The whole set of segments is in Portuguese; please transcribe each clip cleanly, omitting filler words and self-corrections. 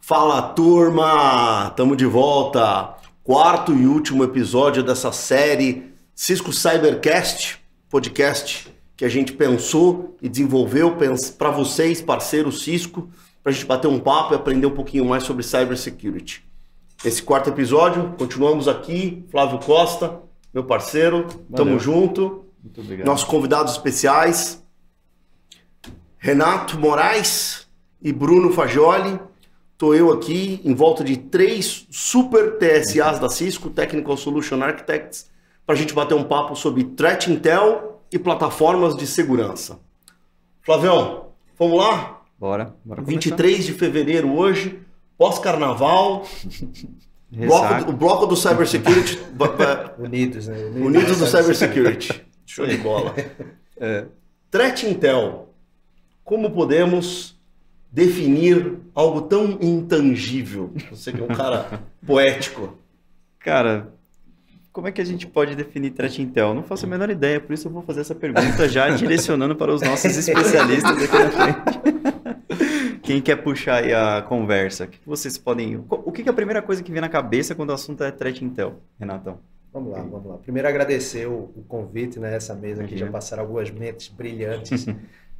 Fala, turma! Tamo de volta. Quarto e último episódio dessa série Cisco Cybercast, podcast que a gente pensou e desenvolveu para vocês, parceiros Cisco, para a gente bater um papo e aprender um pouquinho mais sobre cybersecurity. Esse quarto episódio, continuamos aqui, Flávio Costa, meu parceiro, tamo junto. Muito obrigado. Nossos convidados especiais, Renato Moraes e Bruno Fagioli. Estou eu aqui em volta de 3 super TSAs da Cisco, Technical Solution Architects, para a gente bater um papo sobre Threat Intel e plataformas de segurança. Flavião, vamos lá? Bora 23 de fevereiro hoje, pós-carnaval, o bloco do Cybersecurity. Unidos, né? Unidos do Cybersecurity. Show de bola. Threat Intel. Como podemos definir algo tão intangível? Você que é um cara poético. Cara, como é que a gente pode definir Threat Intel? Não faço a menor ideia, por isso eu vou fazer essa pergunta já direcionando para os nossos especialistas aqui na frente. Quem quer puxar aí a conversa? O que é a primeira coisa que vem na cabeça quando o assunto é Threat Intel, Renatão? Vamos lá. Primeiro agradecer o convite, né? Essa mesa aqui já passaram algumas mentes brilhantes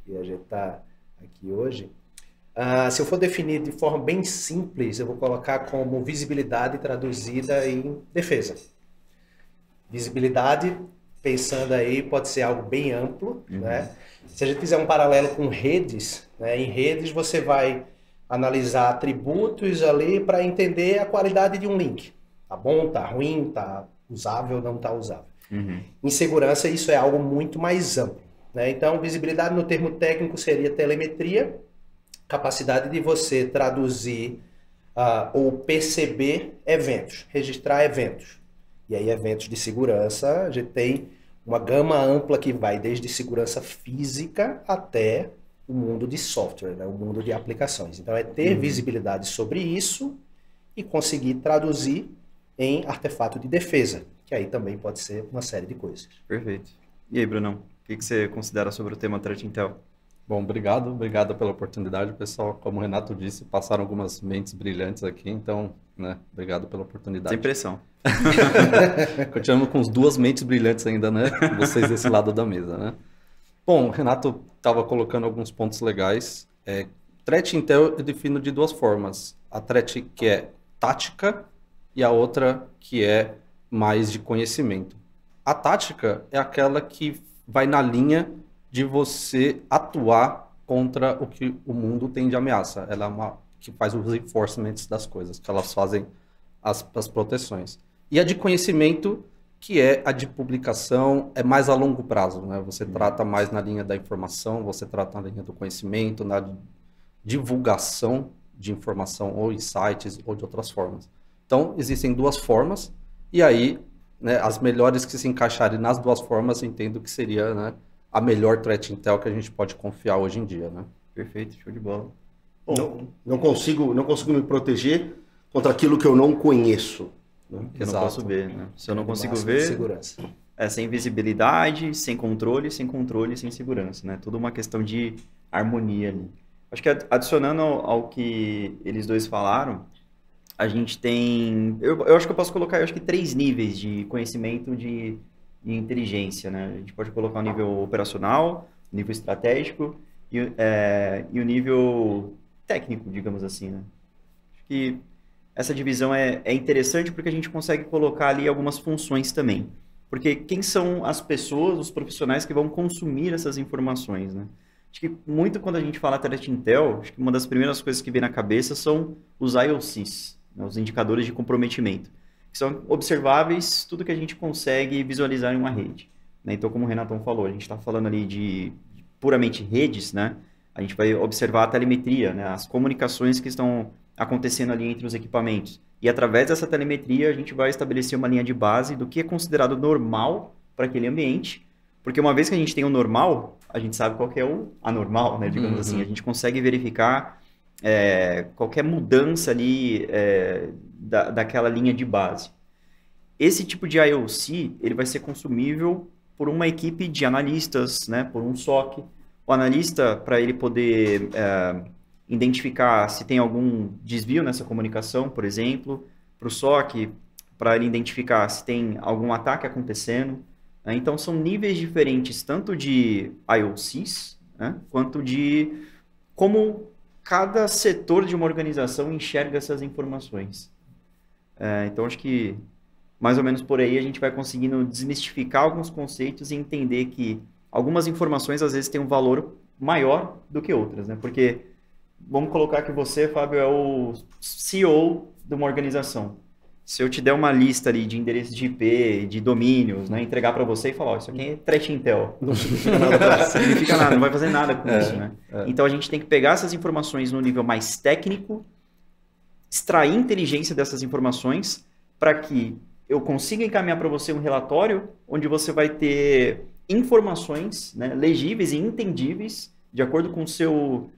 e a gente está aqui hoje. Se eu for definir de forma bem simples, eu vou colocar como visibilidade traduzida em defesa. Visibilidade, pensando aí, pode ser algo bem amplo, né? Se a gente fizer um paralelo com redes, né? Em redes você vai analisar atributos ali para entender a qualidade de um link. Tá bom, tá ruim, tá usável, não tá usável. Em segurança isso é algo muito mais amplo, né? Então, visibilidade no termo técnico seria telemetria, capacidade de você traduzir ou perceber eventos, registrar eventos. E aí, eventos de segurança, a gente tem uma gama ampla que vai desde segurança física até o mundo de software, né? O mundo de aplicações. Então, é ter visibilidade sobre isso e conseguir traduzir em artefato de defesa, que aí também pode ser uma série de coisas. Perfeito. E aí, Brunão, o que você considera sobre o tema Threat Intel? Bom, obrigado pela oportunidade, pessoal. Como o Renato disse, passaram algumas mentes brilhantes aqui, então, né, obrigado pela oportunidade. Sem pressão. Continuamos com as 2 mentes brilhantes ainda, né? Vocês desse lado da mesa, né? Bom, o Renato estava colocando alguns pontos legais. Threat Intel eu defino de 2 formas. A threat que é tática e a outra que é mais de conhecimento. A tática é aquela que vai na linha de você atuar contra o que o mundo tem de ameaça. Ela é uma que faz os reinforcements das coisas, que elas fazem as proteções. E a de conhecimento, que é a de publicação, é mais a longo prazo, né? Você trata mais na linha da informação, você trata na linha do conhecimento, na divulgação de informação ou em sites ou de outras formas. Então, existem 2 formas, e aí, né, as melhores que se encaixarem nas 2 formas, eu entendo que seria, né, a melhor Threat Intel que a gente pode confiar hoje em dia, né? Perfeito, show de bola. Não consigo me proteger contra aquilo que eu não conheço. Né? Eu não posso ver, né? Se eu não consigo Máximo ver, de segurança. sem visibilidade, sem controle, sem segurança, né? Tudo uma questão de harmonia ali. Acho que adicionando ao que eles dois falaram, a gente tem... Eu acho que eu posso colocar, 3 níveis de conhecimento de inteligência, né? A gente pode colocar o nível operacional, o nível estratégico e o nível técnico, digamos assim, né? Acho que essa divisão é interessante porque a gente consegue colocar ali algumas funções também. Porque quem são as pessoas, os profissionais que vão consumir essas informações, né? Acho que muito quando a gente fala Threat Intel, acho que uma das primeiras coisas que vem na cabeça são os IOCs, né? Os indicadores de comprometimento, que são observáveis, tudo que a gente consegue visualizar em uma rede, né? Então, como o Renatão falou, a gente está falando ali de puramente redes, né? A gente vai observar a telemetria, né? As comunicações que estão acontecendo ali entre os equipamentos. E através dessa telemetria, a gente vai estabelecer uma linha de base do que é considerado normal para aquele ambiente, porque uma vez que a gente tem o normal, a gente sabe qual que é o anormal, né? Digamos assim, a gente consegue verificar qualquer mudança ali daquela linha de base. Esse tipo de IOC, ele vai ser consumível por uma equipe de analistas, né? Por um SOC. O analista, para ele poder identificar se tem algum desvio nessa comunicação, por exemplo, para o SOC, para ele identificar se tem algum ataque acontecendo. Né? Então, são níveis diferentes, tanto de IOCs, né, quanto de como cada setor de uma organização enxerga essas informações. Então, acho que mais ou menos por aí a gente vai conseguindo desmistificar alguns conceitos e entender que algumas informações às vezes têm um valor maior do que outras, né? Porque vamos colocar que você, Fábio, é o CEO de uma organização. Se eu te der uma lista ali de endereços de IP, de domínios, né, entregar para você e falar, isso aqui é Threat Intel. Não significa nada, não significa nada, não vai fazer nada com isso, né? Então a gente tem que pegar essas informações no nível mais técnico, extrair inteligência dessas informações para que eu consiga encaminhar para você um relatório onde você vai ter informações, né, legíveis e entendíveis de acordo com o seu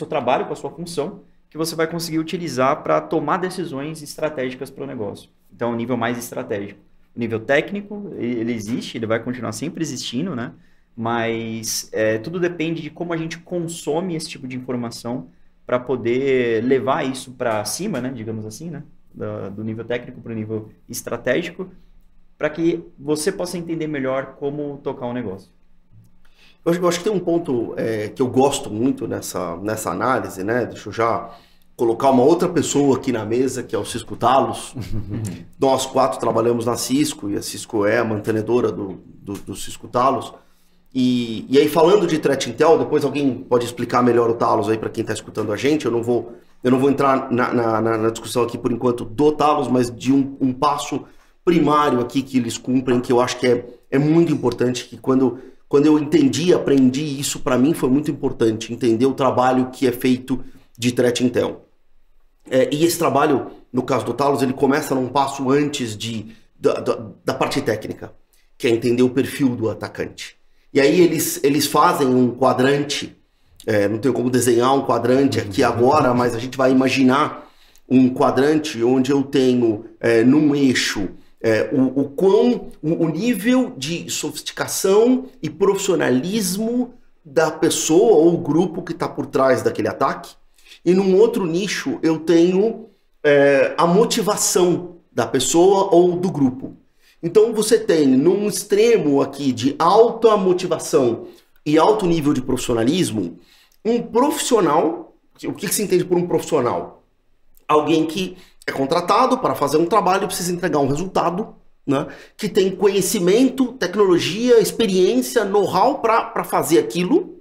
trabalho, com a sua função, que você vai conseguir utilizar para tomar decisões estratégicas para o negócio. Então, o nível mais estratégico. O nível técnico, ele existe, ele vai continuar sempre existindo, né? Mas tudo depende de como a gente consome esse tipo de informação para poder levar isso para cima, né? Digamos assim, né? Do nível técnico para o nível estratégico, para que você possa entender melhor como tocar um negócio. Eu acho que tem um ponto que eu gosto muito nessa análise, né? Deixa eu já colocar uma outra pessoa aqui na mesa, que é o Cisco Talos. Nós 4 trabalhamos na Cisco, e a Cisco é a mantenedora do Cisco Talos. E aí, falando de Threat Intel, depois alguém pode explicar melhor o Talos aí para quem está escutando a gente. Eu não vou entrar na discussão aqui por enquanto do Talos, mas de um passo primário aqui que eles cumprem, que eu acho que é muito importante, que quando eu entendi, aprendi isso, para mim foi muito importante, entender o trabalho que é feito de Threat Intel. E esse trabalho, no caso do Talos, ele começa num passo antes da parte técnica, que é entender o perfil do atacante. E aí eles fazem um quadrante, não tenho como desenhar um quadrante aqui agora, mas a gente vai imaginar um quadrante onde eu tenho num eixo o nível de sofisticação e profissionalismo da pessoa ou grupo que está por trás daquele ataque. E num outro nicho eu tenho a motivação da pessoa ou do grupo. Então você tem num extremo aqui de alta motivação e alto nível de profissionalismo, um profissional. O que se entende por um profissional? Alguém que é contratado para fazer um trabalho e precisa entregar um resultado, né? Que tem conhecimento, tecnologia, experiência, know-how para fazer aquilo,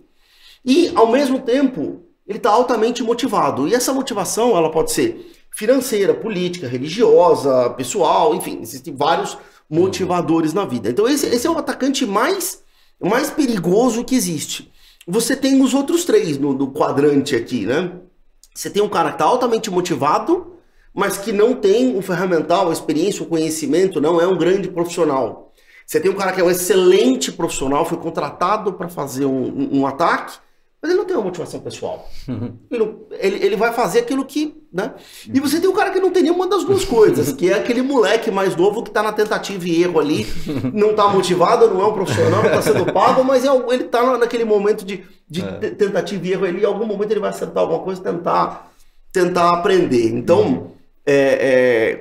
e ao mesmo tempo ele está altamente motivado. E essa motivação ela pode ser financeira, política, religiosa, pessoal, enfim, existem vários motivadores na vida. Então esse é o atacante mais perigoso que existe. Você tem os outros 3 no quadrante aqui, né? Você tem um cara que está altamente motivado, mas que não tem o ferramental, a experiência, o conhecimento, não é um grande profissional. Você tem um cara que é um excelente profissional, foi contratado para fazer um ataque, mas ele não tem uma motivação pessoal. Ele vai fazer aquilo que... né? E você tem um cara que não tem nenhuma das duas coisas, que é aquele moleque mais novo que está na tentativa e erro ali, não está motivado, não é um profissional, não está sendo pago, mas ele está naquele momento de tentativa e erro ali, em algum momento ele vai acertar alguma coisa e tentar aprender. Então,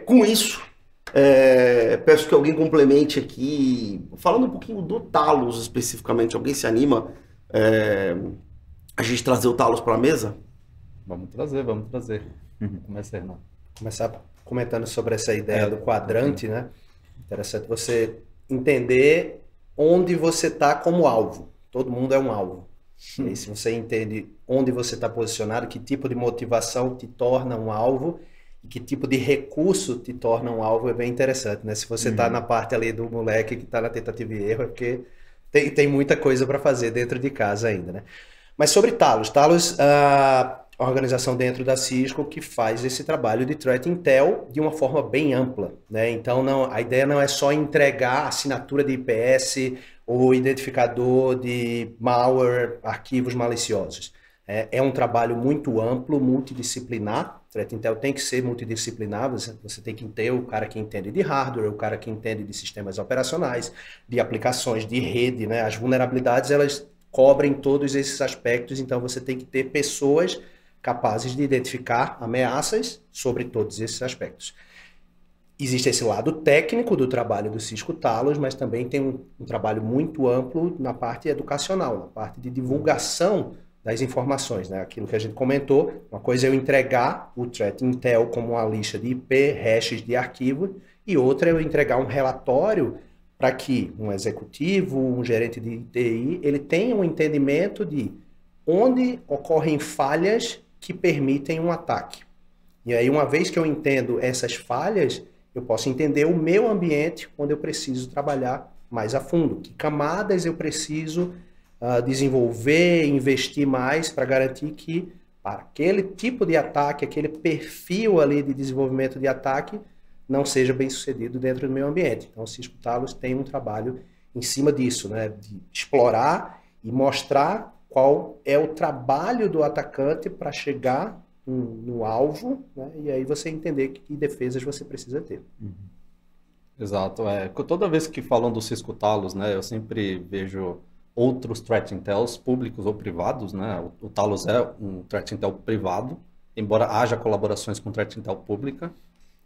com isso, peço que alguém complemente aqui, falando um pouquinho do Talos especificamente. Alguém se anima a gente trazer o Talos para a mesa? Vamos trazer. Começa aí, Renato. Começar comentando sobre essa ideia do quadrante, né? Interessante você entender onde você está como alvo. Todo mundo é um alvo. E se você entende onde você está posicionado, que tipo de motivação te torna um alvo e que tipo de recurso te torna um alvo, é bem interessante, né? Se você está na parte ali do moleque que está na tentativa e erro, é porque tem muita coisa para fazer dentro de casa ainda, né? Mas sobre Talos, a organização dentro da Cisco que faz esse trabalho de Threat Intel de uma forma bem ampla, né? Então a ideia não é só entregar assinatura de IPS ou identificador de malware, arquivos maliciosos. É um trabalho muito amplo, multidisciplinar. Threat Intel tem que ser multidisciplinar, você tem que ter o cara que entende de hardware, o cara que entende de sistemas operacionais, de aplicações, de rede, né? As vulnerabilidades, elas cobrem todos esses aspectos, então você tem que ter pessoas capazes de identificar ameaças sobre todos esses aspectos. Existe esse lado técnico do trabalho do Cisco Talos, mas também tem um trabalho muito amplo na parte educacional, na parte de divulgação das informações, né? Aquilo que a gente comentou, uma coisa é eu entregar o Threat Intel como uma lista de IP, hashes de arquivo, e outra é eu entregar um relatório para que um executivo, um gerente de TI, ele tenha um entendimento de onde ocorrem falhas que permitem um ataque. E aí, uma vez que eu entendo essas falhas, eu posso entender o meu ambiente onde eu preciso trabalhar mais a fundo. Que camadas eu preciso desenvolver, investir mais para garantir que para aquele tipo de ataque, aquele perfil ali de desenvolvimento de ataque, não seja bem sucedido dentro do meu ambiente. Então, o Cisco Talos tem um trabalho em cima disso, né? De explorar e mostrar qual é o trabalho do atacante para chegar no alvo, né? E aí você entender que defesas você precisa ter. Exato. Toda vez que falam do Cisco Talos, né, eu sempre vejo outros Threat Intels públicos ou privados, né? O Talos é um Threat Intel privado, embora haja colaborações com Threat Intel pública.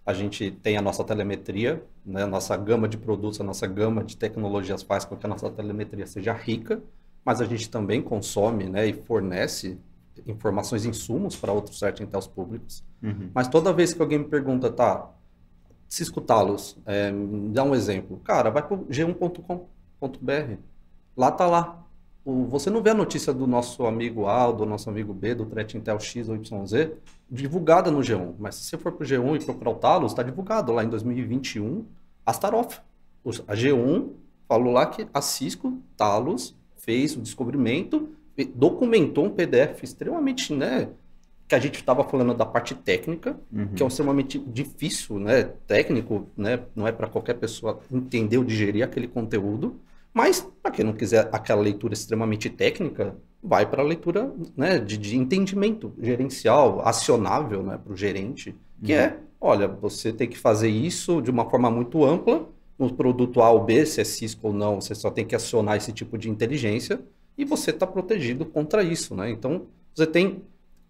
A gente tem a nossa telemetria, né? A nossa gama de produtos, a nossa gama de tecnologias faz com que a nossa telemetria seja rica, mas a gente também consome, né, e fornece informações, insumos para outros Threat Intels públicos. Mas toda vez que alguém me pergunta, tá, Cisco Talos, me dá um exemplo. Cara, vai para o g1.com.br. Lá tá lá. Você não vê a notícia do nosso amigo A ou do nosso amigo B, do Threat Intel X ou YZ, divulgada no G1. Mas se você for para o G1 e procurar o Talos, está divulgado lá em 2021, Astaroth. A G1 falou lá que a Cisco Talos fez o descobrimento, documentou um PDF extremamente, né, que a gente estava falando da parte técnica, que é extremamente difícil, né, técnico, né, não é para qualquer pessoa entender ou digerir aquele conteúdo. Mas, para quem não quiser aquela leitura extremamente técnica, vai para a leitura, né, de entendimento gerencial, acionável, né, para o gerente, que é, olha, você tem que fazer isso de uma forma muito ampla, no produto A ou B, se é Cisco ou não, você só tem que acionar esse tipo de inteligência e você está protegido contra isso, né? Então, você tem...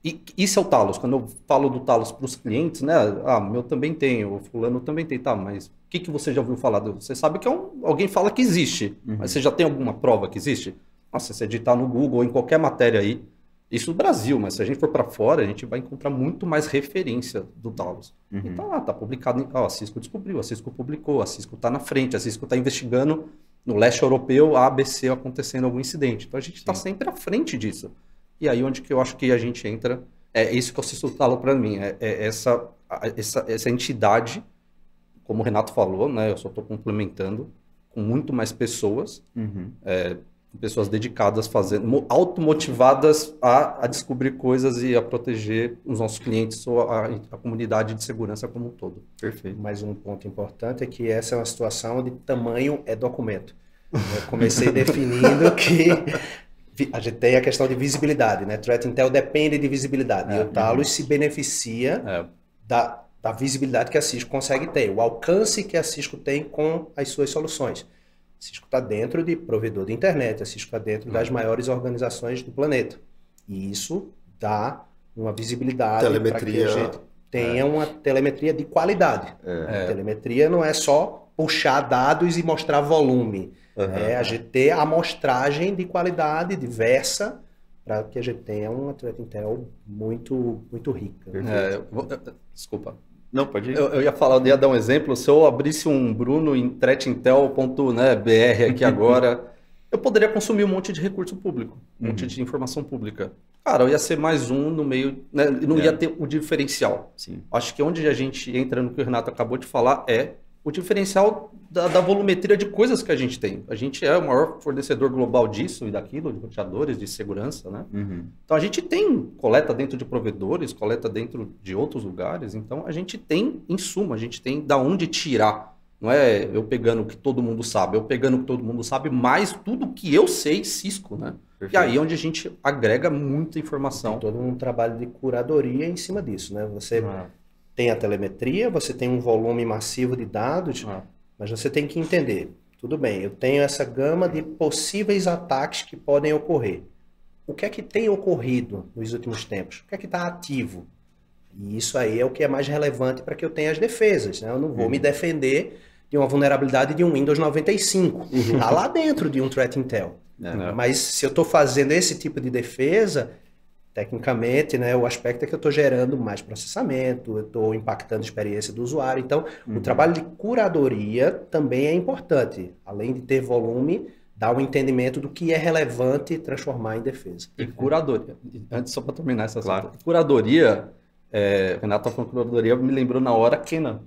E isso é o Talos. Quando eu falo do Talos para os clientes, né? Ah, meu também tem, o fulano também tem, tá, mas o que você já ouviu falar? Você sabe que alguém fala que existe, mas você já tem alguma prova que existe? Nossa, se você digitar no Google ou em qualquer matéria aí, isso no Brasil, mas se a gente for para fora, a gente vai encontrar muito mais referência do Talos. Então, lá, tá publicado, a Cisco descobriu, a Cisco publicou, a Cisco está na frente, a Cisco está investigando no leste europeu, a ABC acontecendo algum incidente. Então, a gente está sempre à frente disso. E aí onde que eu acho que a gente entra, é isso que eu Cisco Talos para mim, essa entidade, como o Renato falou, né, eu só estou complementando, com muito mais pessoas, pessoas dedicadas, automotivadas a descobrir coisas e a proteger os nossos clientes ou a comunidade de segurança como um todo. Perfeito. Mas um ponto importante é que essa é uma situação onde tamanho é documento. Eu comecei definindo que a gente tem a questão de visibilidade, né? Threat Intel depende de visibilidade. E o Talos se beneficia da visibilidade que a Cisco consegue ter, o alcance que a Cisco tem com as suas soluções. A Cisco está dentro de provedor de internet, a Cisco está dentro das maiores organizações do planeta. E isso dá uma visibilidade para que a gente tenha uma telemetria de qualidade. Telemetria não é só puxar dados e mostrar volume. A gente ter a amostragem de qualidade diversa para que a gente tenha uma Threat Intel muito, muito rica. Desculpa. Não, pode ir. Eu ia dar um exemplo. Se eu abrisse um Bruno em threatintel.br aqui agora, eu poderia consumir um monte de recurso público, um monte de informação pública. Cara, eu ia ser mais um no meio, né? Não ia ter o diferencial. Sim. Acho que onde a gente entra no que o Renato acabou de falar é o diferencial da volumetria de coisas que a gente tem. A gente é o maior fornecedor global disso e daquilo, de roteadores, de segurança, né? Então a gente tem coleta dentro de provedores, coleta dentro de outros lugares, então a gente tem insumo, a gente tem da onde tirar. Não é eu pegando o que todo mundo sabe, eu pegando o que todo mundo sabe, mais tudo que eu sei, Cisco, né? Perfeito. E aí é onde a gente agrega muita informação. Tem todo um trabalho de curadoria em cima disso, né? Você tem a telemetria, você tem um volume massivo de dados, mas você tem que entender. tudo bem, eu tenho essa gama de possíveis ataques que podem ocorrer. O que é que tem ocorrido nos últimos tempos? O que é que está ativo? E isso aí é o que é mais relevante para que eu tenha as defesas, né? Eu não vou me defender de uma vulnerabilidade de um Windows 95. Está lá dentro de um Threat Intel. Mas se eu estou fazendo esse tipo de defesa, tecnicamente, né, o aspecto é que eu estou gerando mais processamento, eu estou impactando a experiência do usuário. Então, o trabalho de curadoria também é importante. Além de ter volume, dar um entendimento do que é relevante transformar em defesa. E curadoria. Antes, só para terminar essa curadoria, Renato tá falando curadoria, me lembrou na hora Kena.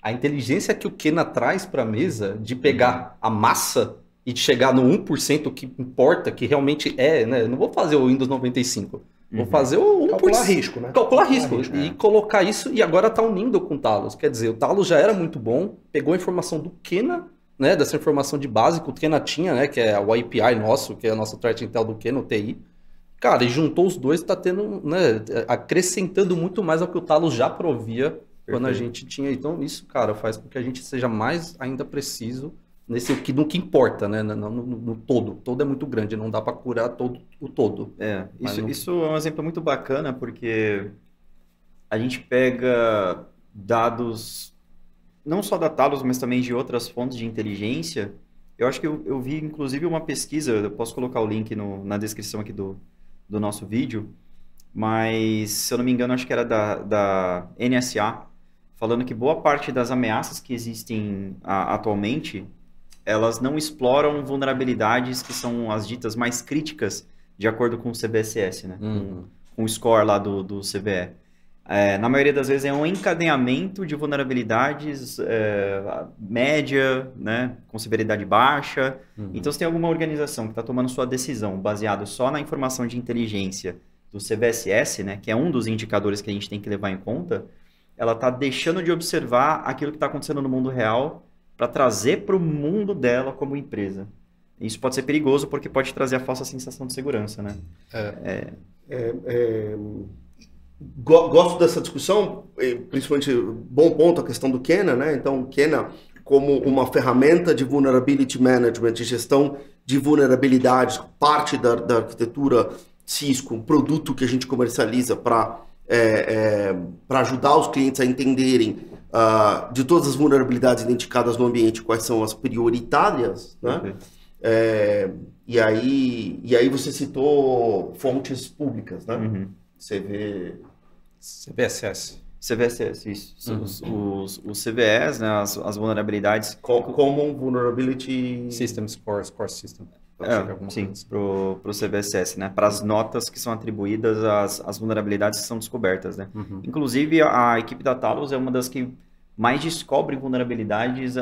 A inteligência que o Kena traz para a mesa de pegar a massa e de chegar no 1% que importa, que realmente é, né? Eu não vou fazer o Windows 95. Vou fazer o 1%. Calcular risco, né? Calcular risco. E colocar isso, e agora está unindo com o Talos. Quer dizer, o Talos já era muito bom, pegou a informação do Kena, né? Dessa informação de base que o Kena tinha, né? Que é o API nosso, que é a nossa Threat Intel do Kena, o TI. Cara, e juntou os dois, está tendo, né? Acrescentando muito mais ao que o Talos já provia quando a gente tinha. Então, isso, cara, faz com que a gente seja mais ainda preciso no que importa, né? No todo. O todo é muito grande, não dá para curar o todo. Isso é um exemplo muito bacana, porque a gente pega dados, não só da Talos, mas também de outras fontes de inteligência. Eu acho que eu vi, inclusive, uma pesquisa, eu posso colocar o link na descrição aqui do nosso vídeo, mas, se eu não me engano, acho que era da NSA, falando que boa parte das ameaças que existem atualmente, elas não exploram vulnerabilidades que são as ditas mais críticas, de acordo com o CVSS, né? Com o score lá do CVE. Na maioria das vezes é um encadeamento de vulnerabilidades média, né? Com severidade baixa. Então, se tem alguma organização que está tomando sua decisão baseado só na informação de inteligência do CVSS, né? Que é um dos indicadores que a gente tem que levar em conta, ela está deixando de observar aquilo que está acontecendo no mundo real para trazer para o mundo dela como empresa. Isso pode ser perigoso porque pode trazer a falsa sensação de segurança, né? Gosto dessa discussão, principalmente bom ponto a questão do Kena, né? Então, o Kena como uma ferramenta de vulnerability management, de gestão de vulnerabilidades, parte da arquitetura Cisco, um produto que a gente comercializa para ajudar os clientes a entenderem de todas as vulnerabilidades identificadas no ambiente, quais são as prioritárias, né? E aí você citou fontes públicas, né? CVSS, isso. Os CVEs, né, as vulnerabilidades... Common Vulnerability System Core System. Sim, para o CVSS, né? Para as notas que são atribuídas às vulnerabilidades que são descobertas, né? Inclusive, a equipe da Talos é uma das que mais descobre vulnerabilidades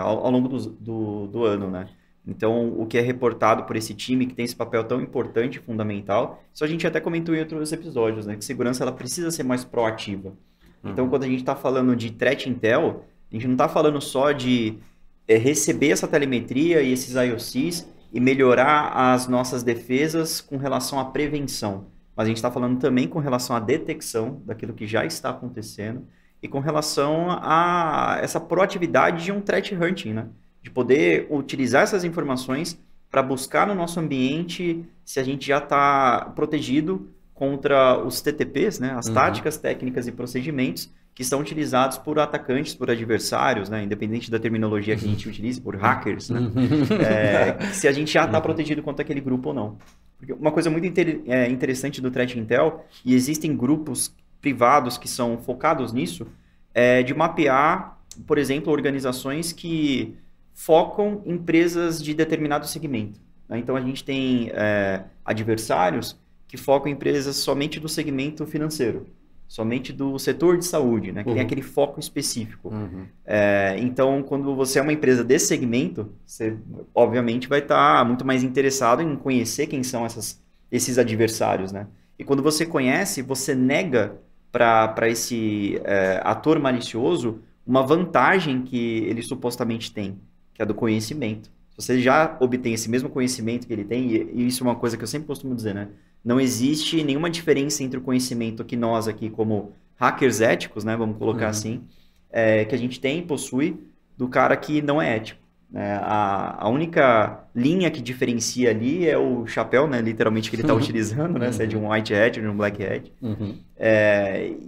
ao longo do ano, né? Então, o que é reportado por esse time, que tem esse papel tão importante e fundamental, isso a gente até comentou em outros episódios, né? Que segurança ela precisa ser mais proativa. Então, quando a gente está falando de Threat Intel, a gente não está falando só de receber essa telemetria e esses IOCs e melhorar as nossas defesas com relação à prevenção. Mas a gente está falando também com relação à detecção daquilo que já está acontecendo e com relação a essa proatividade de um threat hunting, né? De poder utilizar essas informações para buscar no nosso ambiente se a gente já está protegido contra os TTPs, né? As táticas, técnicas e procedimentos que são utilizados por atacantes, por adversários, né? Independente da terminologia que a gente utilize, por hackers, né? Se a gente já está protegido contra aquele grupo ou não. Porque uma coisa muito interessante do Threat Intel, e existem grupos privados que são focados nisso, é de mapear, por exemplo, organizações que focam em empresas de determinado segmento, né? Então, a gente tem adversários que focam em empresas somente do segmento financeiro, somente do setor de saúde, né? Que tem aquele foco específico. Então, quando você é uma empresa desse segmento, você obviamente vai estar muito mais interessado em conhecer quem são esses adversários, né? E quando você conhece, você nega para esse ator malicioso uma vantagem que ele supostamente tem, que é do conhecimento. Se você já obtém esse mesmo conhecimento que ele tem, e isso é uma coisa que eu sempre costumo dizer, né? Não existe nenhuma diferença entre o conhecimento que nós aqui, como hackers éticos, né? Vamos colocar assim, que a gente possui, do cara que não é ético. A única linha que diferencia ali é o chapéu, né, literalmente, que ele está utilizando, né, se é de um white hat ou de um black hat,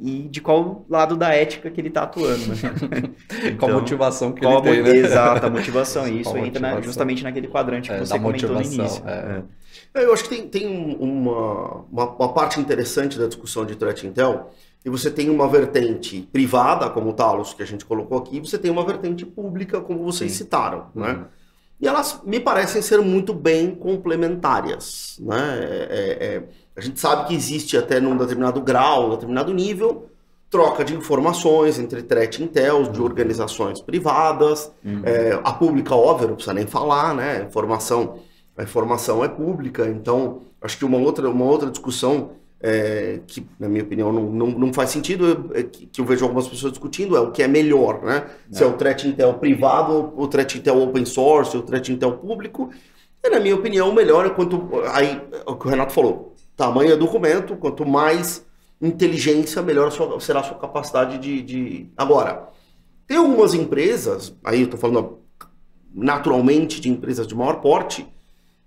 e de qual lado da ética que ele está atuando. Né? Então, qual a motivação que ele tem, né? Exato, a motivação. E isso entra justamente naquele quadrante que você comentou no início. Eu acho que tem uma parte interessante da discussão de Threat Intel, e você tem uma vertente privada, como o Talos, que a gente colocou aqui, e você tem uma vertente pública, como vocês citaram, né? E elas me parecem ser muito bem complementares, né? A gente sabe que existe até num determinado grau, num determinado nível, troca de informações entre Threat Intels de organizações privadas, a pública, óbvio, não precisa nem falar, né? A informação é pública, então acho que uma outra discussão que, na minha opinião, não faz sentido, que eu vejo algumas pessoas discutindo, é o que é melhor, né? Se é o Threat Intel privado, ou o Threat Intel open source, ou o Threat Intel público. E, na minha opinião, o melhor é aí, o que o Renato falou, tamanho é documento, quanto mais inteligência, melhor será a sua capacidade de... Agora, tem algumas empresas, aí eu estou falando naturalmente de empresas de maior porte,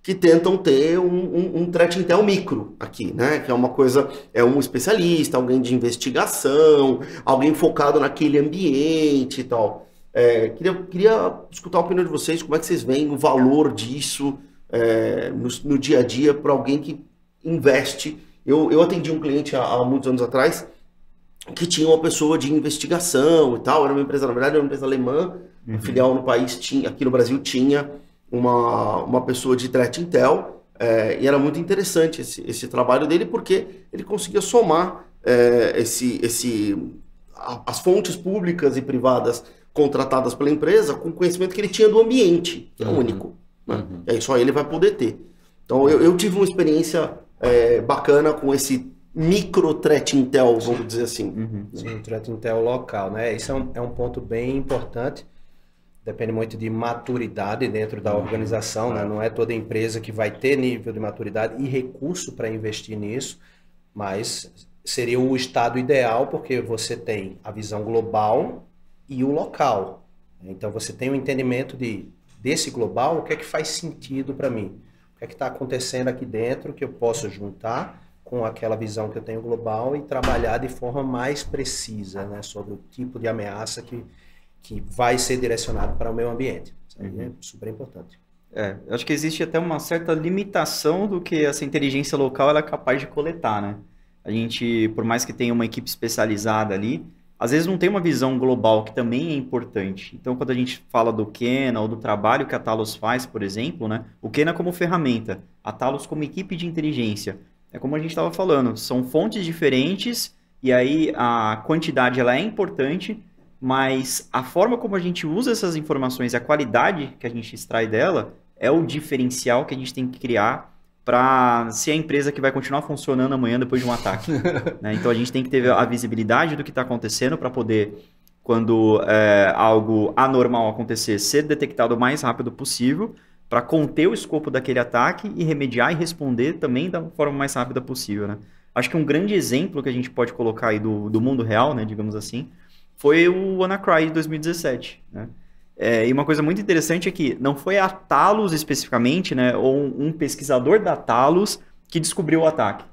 que tentam ter um Threat Intel micro aqui, né? Que é uma coisa, é um especialista, alguém de investigação, alguém focado naquele ambiente e tal. Queria escutar a opinião de vocês, como é que vocês veem o valor disso no dia a dia para alguém que investe. Eu atendi um cliente há muitos anos atrás que tinha uma pessoa de investigação e tal, era uma empresa, na verdade, era uma empresa alemã, uma filial no país, aqui no Brasil tinha uma pessoa de Threat Intel, e era muito interessante esse trabalho dele, porque ele conseguia somar as fontes públicas e privadas contratadas pela empresa com o conhecimento que ele tinha do ambiente, que é único. Né? E aí só ele vai poder ter. Então eu tive uma experiência bacana com esse micro Threat Intel, vamos dizer assim. Sim, Threat Intel local, né? Isso é um ponto bem importante. Depende muito de maturidade dentro da organização, né? Não é toda empresa que vai ter nível de maturidade e recurso para investir nisso, mas seria o estado ideal, porque você tem a visão global e o local. Então você tem um entendimento desse global, o que é que faz sentido para mim? O que é que está acontecendo aqui dentro que eu posso juntar com aquela visão que eu tenho global e trabalhar de forma mais precisa, né? Sobre o tipo de ameaça que vai ser direcionado para o meio ambiente. Isso aí é super importante. Eu acho que existe até uma certa limitação do que essa inteligência local ela é capaz de coletar, né? A gente, por mais que tenha uma equipe especializada ali, às vezes não tem uma visão global, que também é importante. Então, quando a gente fala do Kena ou do trabalho que a Talos faz, por exemplo, né? O Kena como ferramenta, a Talos como equipe de inteligência. É como a gente estava falando, são fontes diferentes e aí a quantidade ela é importante, mas a forma como a gente usa essas informações e a qualidade que a gente extrai dela é o diferencial que a gente tem que criar para ser a empresa que vai continuar funcionando amanhã depois de um ataque. Né? Então a gente tem que ter a visibilidade do que está acontecendo para poder, quando algo anormal acontecer, ser detectado o mais rápido possível para conter o escopo daquele ataque e remediar e responder também da forma mais rápida possível. Né? Acho que um grande exemplo que a gente pode colocar aí do mundo real, né, digamos assim, foi o WannaCry de 2017, né? E uma coisa muito interessante é que não foi a Talos especificamente, né, ou um pesquisador da Talos que descobriu o ataque.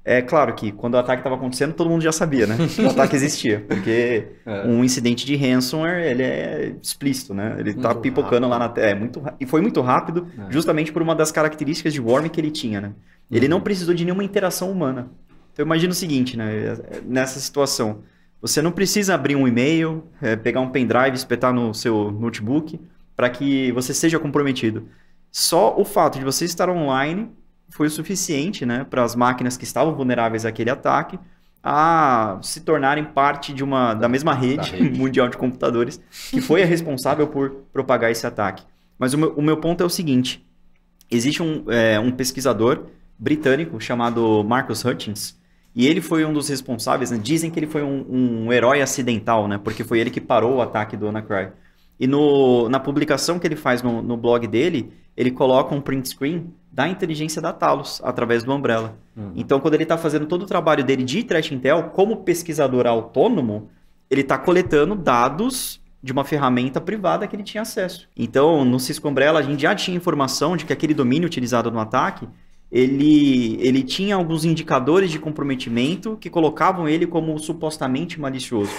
É claro que quando o ataque estava acontecendo, todo mundo já sabia, né, que o ataque existia, porque um incidente de ransomware, ele é explícito, né, ele tá pipocando lá na tela, e foi muito rápido, justamente por uma das características de Worm que ele tinha, né. Ele não precisou de nenhuma interação humana. Então imagina o seguinte, né, nessa situação, você não precisa abrir um e-mail, pegar um pendrive, espetar no seu notebook para que você seja comprometido. Só o fato de você estar online foi o suficiente, né, para as máquinas que estavam vulneráveis àquele ataque a se tornarem parte da mesma rede mundial de computadores que foi a responsável por propagar esse ataque. Mas o meu ponto é o seguinte, existe um pesquisador britânico chamado Marcus Hutchins, e ele foi um dos responsáveis, né? Dizem que ele foi um herói acidental, né? Porque foi ele que parou o ataque do WannaCry. E na publicação que ele faz no blog dele, ele coloca um print screen da inteligência da Talos, através do Umbrella. Então, quando ele está fazendo todo o trabalho dele de Threat Intel, como pesquisador autônomo, ele está coletando dados de uma ferramenta privada que ele tinha acesso. Então, no Cisco Umbrella, a gente já tinha informação de que aquele domínio utilizado no ataque, ele tinha alguns indicadores de comprometimento que colocavam ele como supostamente malicioso.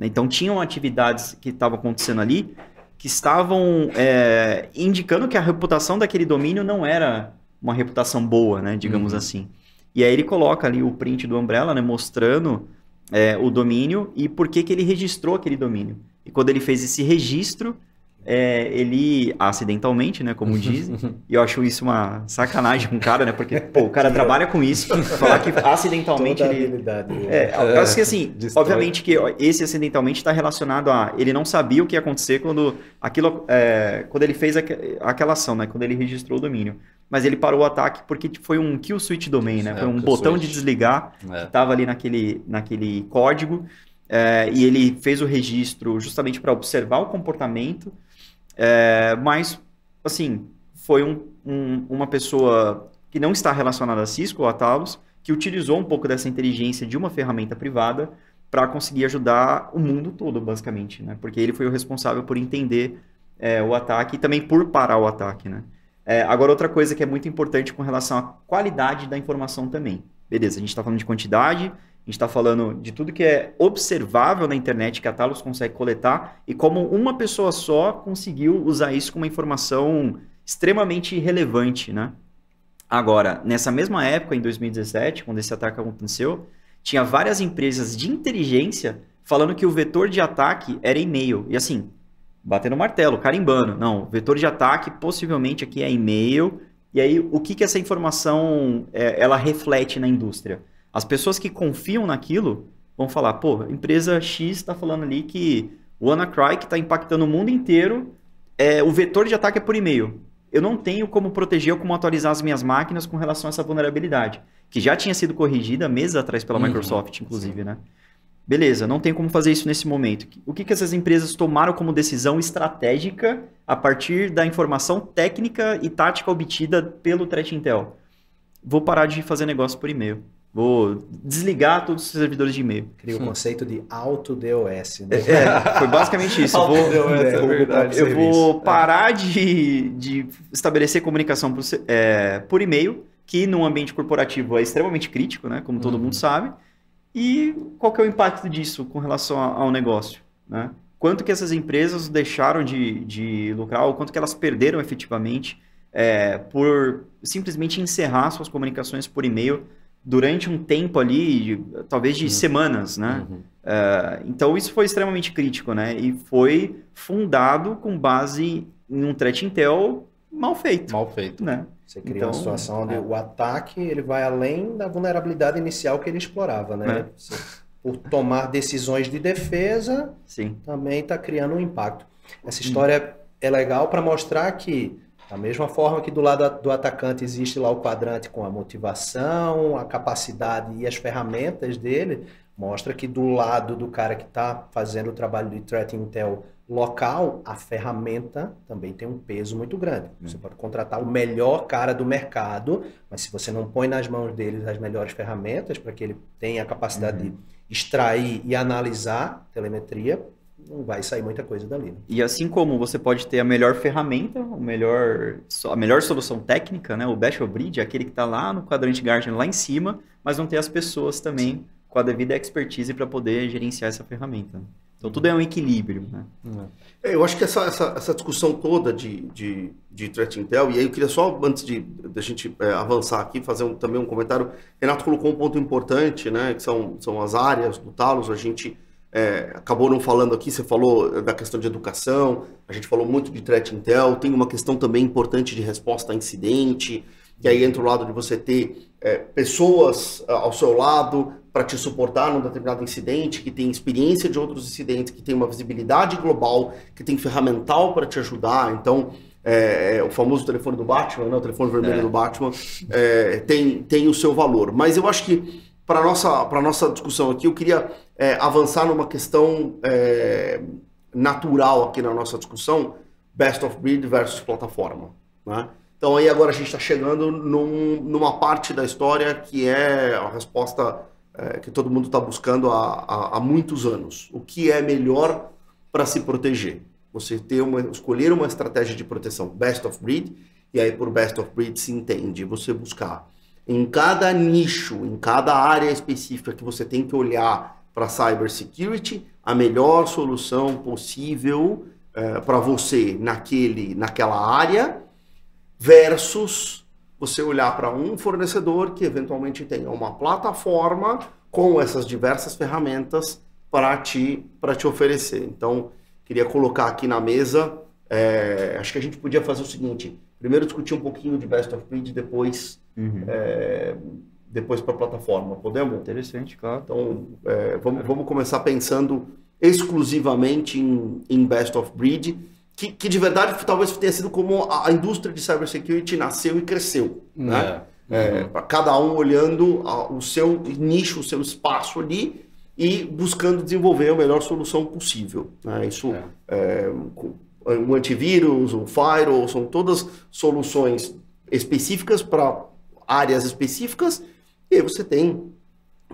Então, tinham atividades que estavam acontecendo ali que estavam indicando que a reputação daquele domínio não era uma reputação boa, né, digamos assim. E aí ele coloca ali o print do Umbrella, né, mostrando o domínio e por que ele registrou aquele domínio. E quando ele fez esse registro, ele acidentalmente, né, como dizem, e eu acho isso uma sacanagem com o cara, né, porque pô, o cara trabalha com isso, falar que acidentalmente Toda a ele... habilidade. eu acho que assim, destrói. obviamente que esse acidentalmente está relacionado a ele não sabia o que ia acontecer quando ele fez aquela ação, né, quando ele registrou o domínio. Mas ele parou o ataque porque foi um kill switch domain, né, foi um botão de desligar que estava ali naquele código, e ele fez o registro justamente para observar o comportamento. Mas, assim, foi uma pessoa que não está relacionada a Cisco ou a Talos, que utilizou um pouco dessa inteligência de uma ferramenta privada para conseguir ajudar o mundo todo, basicamente, né? Porque ele foi o responsável por entender o ataque e também por parar o ataque, né? Agora, outra coisa que é muito importante com relação à qualidade da informação também. Beleza, a gente está falando de quantidade, a gente está falando de tudo que é observável na internet que a Talos consegue coletar e como uma pessoa só conseguiu usar isso como uma informação extremamente relevante, né? Agora, nessa mesma época, em 2017, quando esse ataque aconteceu, tinha várias empresas de inteligência falando que o vetor de ataque era e-mail. E assim, batendo martelo, carimbando. Não, o vetor de ataque possivelmente aqui é e-mail. E aí, o que essa informação ela reflete na indústria? As pessoas que confiam naquilo vão falar, pô, a empresa X está falando ali que o WannaCry, que está impactando o mundo inteiro, o vetor de ataque é por e-mail. Eu não tenho como proteger ou como atualizar as minhas máquinas com relação a essa vulnerabilidade, que já tinha sido corrigida meses atrás pela Microsoft, inclusive, né? Beleza, não tem como fazer isso nesse momento. O que essas empresas tomaram como decisão estratégica a partir da informação técnica e tática obtida pelo Threat Intel? Vou parar de fazer negócio por e-mail. Vou desligar todos os servidores de e-mail. Cria o conceito de auto-DOS. Né? Foi basicamente isso. Eu vou parar de estabelecer comunicação por e-mail, que num ambiente corporativo é extremamente crítico, né? Como todo mundo sabe. E qual que é o impacto disso com relação ao negócio? Né? Quanto que essas empresas deixaram de lucrar, ou quanto que elas perderam efetivamente por simplesmente encerrar suas comunicações por e-mail durante um tempo ali, talvez de semanas, né? Então, isso foi extremamente crítico, né? E foi fundado com base em um Threat Intel mal feito. Mal feito. Né? Você cria uma situação onde o ataque ele vai além da vulnerabilidade inicial que ele explorava, né? Você, por tomar decisões de defesa, Sim. também está criando um impacto. Essa história é legal para mostrar que da mesma forma que do lado do atacante existe lá o quadrante com a motivação, a capacidade e as ferramentas dele, mostra que do lado do cara que está fazendo o trabalho de Threat Intel local, a ferramenta também tem um peso muito grande. Você pode contratar o melhor cara do mercado, mas se você não põe nas mãos dele as melhores ferramentas para que ele tenha a capacidade de extrair e analisar telemetria, não vai sair muita coisa dali. Né? E assim como você pode ter a melhor ferramenta, a melhor solução técnica, né? O Best of Breed, aquele que está lá no quadrante Gartner, lá em cima, mas não ter as pessoas também com a devida expertise para poder gerenciar essa ferramenta. Então tudo é um equilíbrio. Né? Eu acho que essa discussão toda de Threat Intel, e aí eu queria só, antes de a gente avançar aqui, fazer também um comentário. Renato colocou um ponto importante, né? Que são as áreas do Talos, a gente... acabou não falando aqui, você falou da questão de educação, a gente falou muito de Threat Intel, tem uma questão também importante de resposta a incidente, e aí entra o lado de você ter pessoas ao seu lado para te suportar num determinado incidente, que tem experiência de outros incidentes, que tem uma visibilidade global, que tem ferramental para te ajudar. Então, o famoso telefone do Batman, né, o telefone vermelho do Batman, tem o seu valor. Mas eu acho que para a nossa discussão aqui, eu queria avançar numa questão natural aqui na nossa discussão, best of breed versus plataforma. Né? Então aí agora a gente está chegando numa parte da história que é a resposta que todo mundo está buscando há muitos anos. O que é melhor para se proteger. Você escolher uma estratégia de proteção best of breed, e aí por best of breed se entende você buscar em cada nicho, em cada área específica que você tem que olhar para cybersecurity, a melhor solução possível para você naquela área, versus você olhar para um fornecedor que eventualmente tenha uma plataforma com essas diversas ferramentas para te oferecer. Então, queria colocar aqui na mesa, acho que a gente podia fazer o seguinte, primeiro discutir um pouquinho de best of breed, depois para a plataforma, podemos? Interessante, claro. Então, vamos começar pensando exclusivamente em best of breed, que de verdade talvez tenha sido como a indústria de cybersecurity nasceu e cresceu, né? Cada um olhando o seu nicho, o seu espaço ali e buscando desenvolver a melhor solução possível, né? Isso, o antivírus, o firewall, são todas soluções específicas para áreas específicas, e aí você tem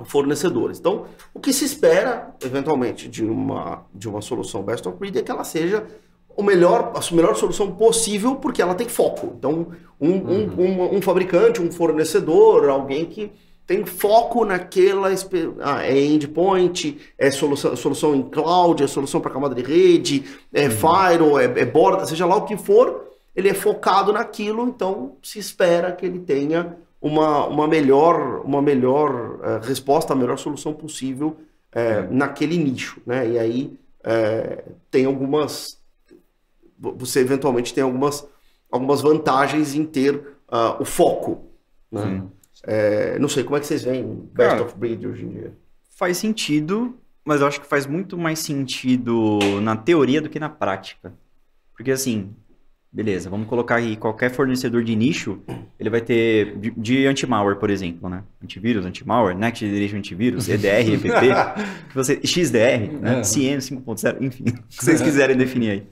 fornecedores. Então, o que se espera, eventualmente, de uma solução best of breed é que ela seja a melhor solução possível, porque ela tem foco. Então, um fabricante, um fornecedor, alguém que tem foco naquela endpoint, solução em cloud, solução para camada de rede, firewall, borda, seja lá o que for, ele é focado naquilo, então se espera que ele tenha uma melhor resposta, a melhor solução possível naquele nicho, né? E aí você eventualmente tem algumas vantagens em ter o foco, né? Não sei, como é que vocês veem best of breed hoje em dia? Faz sentido, mas eu acho que faz muito mais sentido na teoria do que na prática. Porque assim, beleza, vamos colocar aí qualquer fornecedor de nicho, ele vai ter de anti-malware, por exemplo, né? Antivírus, anti-malware, Next Generation Antivírus, EDR, EPP, XDR, né? CN 5.0, enfim, o que vocês quiserem definir aí.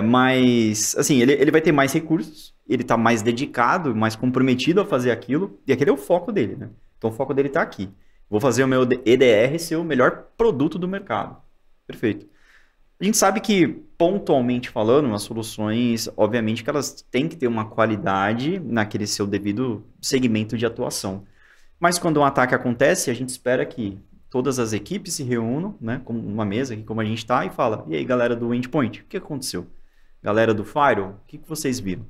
Mas, assim, ele vai ter mais recursos, ele está mais dedicado, mais comprometido a fazer aquilo, e aquele é o foco dele, né? Então o foco dele está aqui. Vou fazer o meu EDR ser o melhor produto do mercado. Perfeito. A gente sabe que, pontualmente falando, as soluções, obviamente que elas têm que ter uma qualidade naquele seu devido segmento de atuação. Mas quando um ataque acontece, a gente espera que todas as equipes se reúnam, né, como uma mesa aqui como a gente está, e fala, e aí galera do endpoint, o que aconteceu? Galera do firewall, o que vocês viram?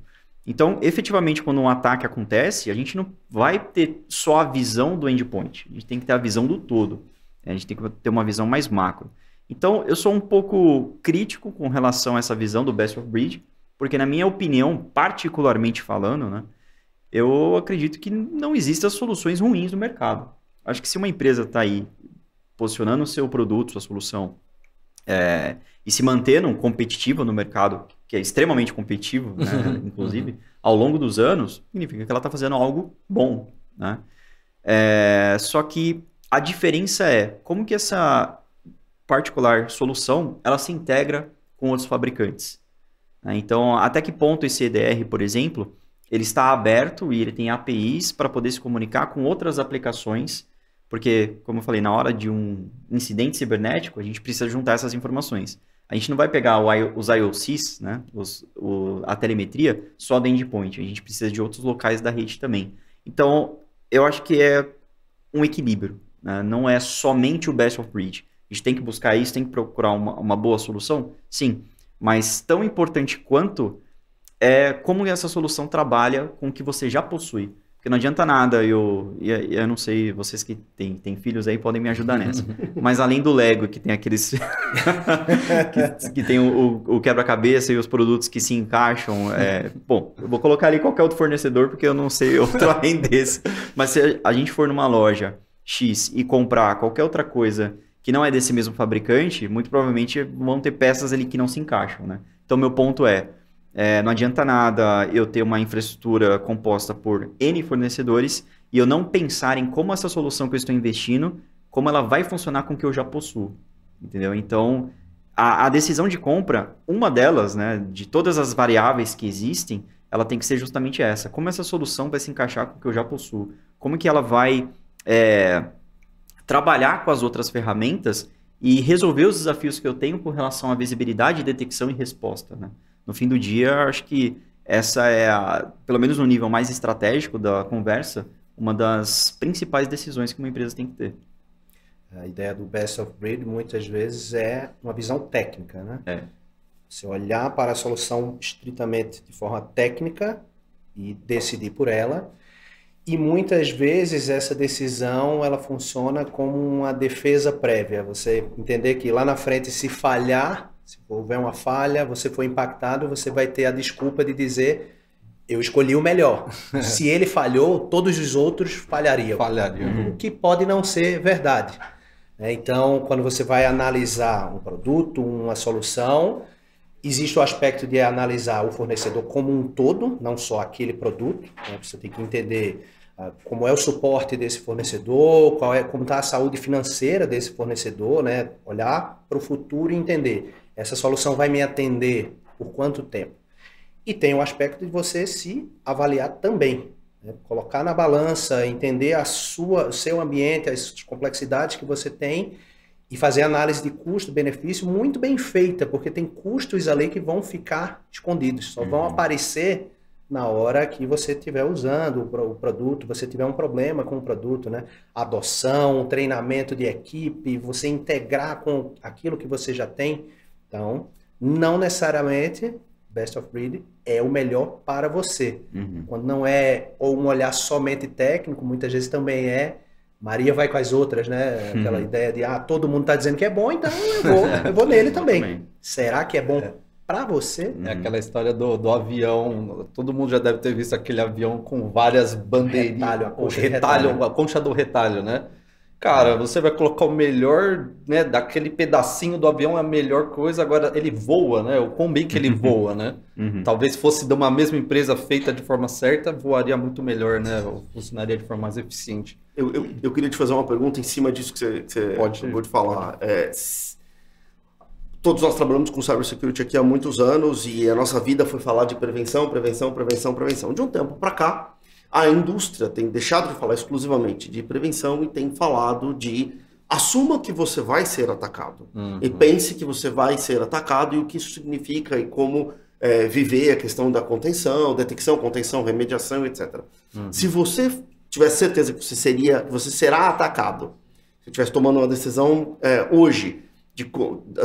Então, efetivamente, quando um ataque acontece, a gente não vai ter só a visão do endpoint, a gente tem que ter a visão do todo, a gente tem que ter uma visão mais macro. Então, eu sou um pouco crítico com relação a essa visão do best of breed, porque na minha opinião, particularmente falando, né, eu acredito que não existem soluções ruins no mercado. Acho que se uma empresa está aí posicionando o seu produto, sua solução, e se mantendo competitiva no mercado, que é extremamente competitivo, né, inclusive, ao longo dos anos, significa que ela está fazendo algo bom, né? Só que a diferença é como que essa particular solução ela se integra com outros fabricantes, né? Então, até que ponto esse EDR, por exemplo, ele está aberto e ele tem APIs para poder se comunicar com outras aplicações, porque, como eu falei, na hora de um incidente cibernético, a gente precisa juntar essas informações. A gente não vai pegar os IOCs, né, a telemetria, só do endpoint. A gente precisa de outros locais da rede também. Então, eu acho que é um equilíbrio, né? Não é somente o best of breed. A gente tem que buscar isso, tem que procurar uma boa solução? Sim. Mas tão importante quanto é como essa solução trabalha com o que você já possui. Porque não adianta nada, eu não sei, vocês que têm filhos aí podem me ajudar nessa. Mas além do Lego, que tem aqueles... que tem o quebra-cabeça e os produtos que se encaixam. Bom, eu vou colocar ali qualquer outro fornecedor, porque eu não sei outro além desse. Mas se a gente for numa loja X e comprar qualquer outra coisa que não é desse mesmo fabricante, muito provavelmente vão ter peças ali que não se encaixam, né? Então, meu ponto não adianta nada eu ter uma infraestrutura composta por N fornecedores e eu não pensar em como essa solução que eu estou investindo, como ela vai funcionar com o que eu já possuo, entendeu? Então, a decisão de compra, uma delas, né, de todas as variáveis que existem, ela tem que ser justamente essa. Como essa solução vai se encaixar com o que eu já possuo? Como que ela vai trabalhar com as outras ferramentas e resolver os desafios que eu tenho com relação à visibilidade, detecção e resposta, né? No fim do dia, acho que essa é, pelo menos no nível mais estratégico da conversa, uma das principais decisões que uma empresa tem que ter. A ideia do best of breed, muitas vezes, é uma visão técnica, né? É. Você olhar para a solução estritamente de forma técnica e decidir por ela. E muitas vezes essa decisão ela funciona como uma defesa prévia. Você entender que lá na frente, se falhar, se houver uma falha, você foi impactado, você vai ter a desculpa de dizer: eu escolhi o melhor. Se ele falhou, todos os outros falhariam. O que pode não ser verdade. Então, quando você vai analisar um produto, uma solução, existe o aspecto de analisar o fornecedor como um todo, não só aquele produto. Você tem que entender como é o suporte desse fornecedor, como está a saúde financeira desse fornecedor, né? Olhar para o futuro e entender, essa solução vai me atender por quanto tempo? E tem o aspecto de você se avaliar também, né? Colocar na balança, entender o seu ambiente, as complexidades que você tem e fazer análise de custo-benefício muito bem feita, porque tem custos ali que vão ficar escondidos, só vão aparecer na hora que você estiver usando o produto, você tiver um problema com o produto, né? Adoção, treinamento de equipe, você integrar com aquilo que você já tem. Então, não necessariamente best of breed é o melhor para você. Quando não é ou um olhar somente técnico, muitas vezes também é Maria vai com as outras, né? Aquela ideia de todo mundo está dizendo que é bom, então eu vou nele também. Será que é bom para você? É aquela história do avião. Todo mundo já deve ter visto aquele avião com várias bandeirinhas. A concha do retalho, né? Cara, você vai colocar o melhor, né? Daquele pedacinho do avião é a melhor coisa. Agora, ele voa, né? O quão bem que ele voa, né? Talvez fosse de uma mesma empresa feita de forma certa, voaria muito melhor, né? Ou funcionaria de forma mais eficiente. Eu queria te fazer uma pergunta em cima disso que você acabou de falar. Todos nós trabalhamos com cybersecurity aqui há muitos anos e a nossa vida foi falar de prevenção. De um tempo para cá, a indústria tem deixado de falar exclusivamente de prevenção e tem falado de assuma que você vai ser atacado. E pense que você vai ser atacado e o que isso significa e como viver a questão da contenção, detecção, contenção, remediação, etc. Se você tivesse certeza que você será atacado, se estivesse tomando uma decisão hoje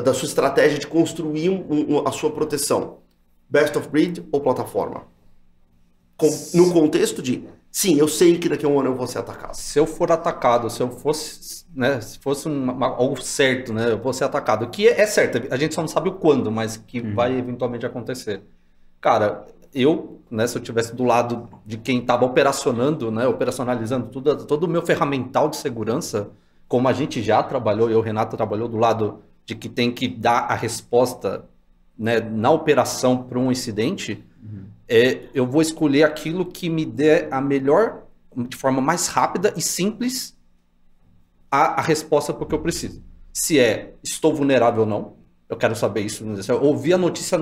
da sua estratégia de construir a sua proteção, best of breed ou plataforma? No contexto de, sim, eu sei que daqui a um ano eu vou ser atacado. Se eu for atacado, se eu fosse, né, se fosse algo certo, né, eu vou ser atacado, que é certo, a gente só não sabe o quando, mas que vai eventualmente acontecer. Cara, né, se eu estivesse do lado de quem estava operacionando, né, operacionalizando todo o meu ferramental de segurança, como a gente já trabalhou, o Renato trabalhou do lado de que tem que dar a resposta, né, na operação para um incidente, eu vou escolher aquilo que me dê a melhor, de forma mais rápida e simples, a resposta para o que eu preciso. Se estou vulnerável ou não, eu quero saber isso. Eu ouvi a notícia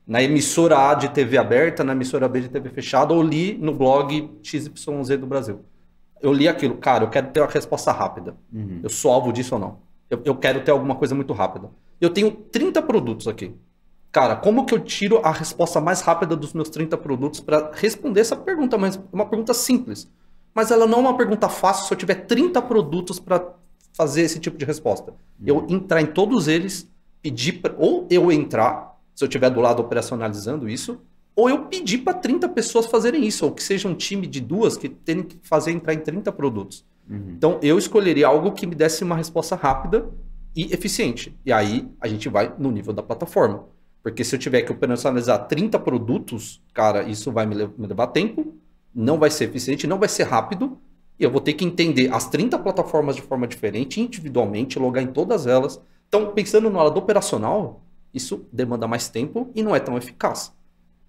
na emissora A de TV aberta, na emissora B de TV fechada, ou li no blog XYZ do Brasil. Eu li aquilo, cara, eu quero ter uma resposta rápida. Eu sou alvo disso ou não? Eu quero ter alguma coisa muito rápida. Eu tenho 30 produtos aqui. Cara, como que eu tiro a resposta mais rápida dos meus 30 produtos para responder essa pergunta? Mas é uma pergunta simples. Mas ela não é uma pergunta fácil se eu tiver 30 produtos para fazer esse tipo de resposta. Eu entrar em todos eles, pedir ou eu entrar, se eu estiver do lado operacionalizando isso, ou eu pedir para 30 pessoas fazerem isso, ou que seja um time de 2 que tenham que fazer entrar em 30 produtos. Então, eu escolheria algo que me desse uma resposta rápida e eficiente. E aí, a gente vai no nível da plataforma. Porque se eu tiver que operacionalizar 30 produtos, cara, isso vai me levar tempo, não vai ser eficiente, não vai ser rápido, e eu vou ter que entender as 30 plataformas de forma diferente, individualmente, logar em todas elas. Então, pensando no lado operacional, isso demanda mais tempo e não é tão eficaz.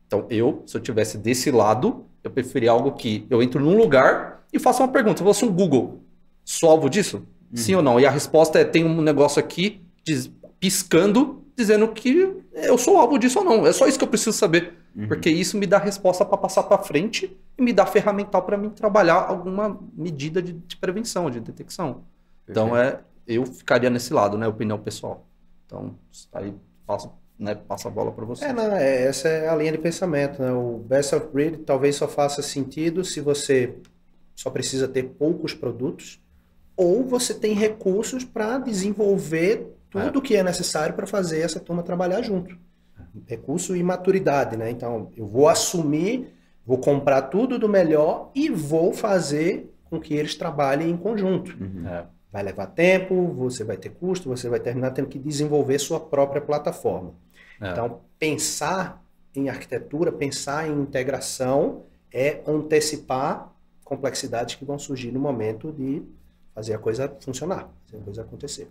Então, se eu tivesse desse lado, eu preferia algo que eu entro num lugar e faço uma pergunta. Se eu fosse um Google, sou alvo disso? Sim ou não? E a resposta tem um negócio aqui piscando, dizendo que eu sou alvo disso ou não. É só isso que eu preciso saber. Porque isso me dá resposta para passar para frente e me dá ferramental para mim trabalhar alguma medida de prevenção, de detecção. Perfeito. Então, eu ficaria nesse lado, né? Opinião pessoal. Então, aí passa a bola para você. Essa é a linha de pensamento, né? O best of breed talvez só faça sentido se você só precisa ter poucos produtos ou você tem recursos para desenvolver tudo o que é necessário para fazer essa turma trabalhar junto. Recurso e maturidade, né? Então, eu vou assumir, vou comprar tudo do melhor e vou fazer com que eles trabalhem em conjunto. Vai levar tempo, você vai ter custo, você vai terminar tendo que desenvolver sua própria plataforma. Então, pensar em arquitetura, pensar em integração é antecipar complexidades que vão surgir no momento de fazer a coisa funcionar, fazer a coisa acontecer.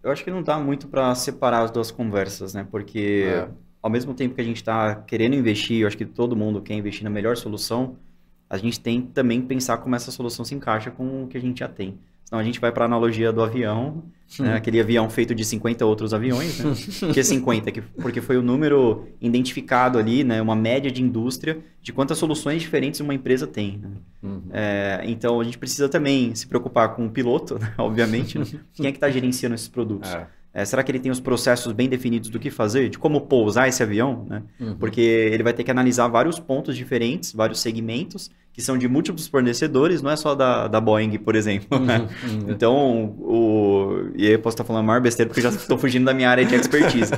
Eu acho que não dá muito para separar as duas conversas, né? Porque ao mesmo tempo que a gente está querendo investir, eu acho que todo mundo quer investir na melhor solução, a gente tem que também pensar como essa solução se encaixa com o que a gente já tem. Senão a gente vai para a analogia do avião, né? Aquele avião feito de 50 outros aviões, né? Por que 50? Porque foi o número identificado ali, né? Uma média de indústria de quantas soluções diferentes uma empresa tem. Né? Então a gente precisa também se preocupar com o piloto, né? Obviamente. Né? Quem é que está gerenciando esses produtos? Será que ele tem os processos bem definidos do que fazer, de como pousar esse avião? Né? Porque ele vai ter que analisar vários pontos diferentes, vários segmentos, que são de múltiplos fornecedores, não é só da Boeing, por exemplo. Né? Então, e aí eu posso estar falando a maior besteira porque eu já estou fugindo da minha área de expertise.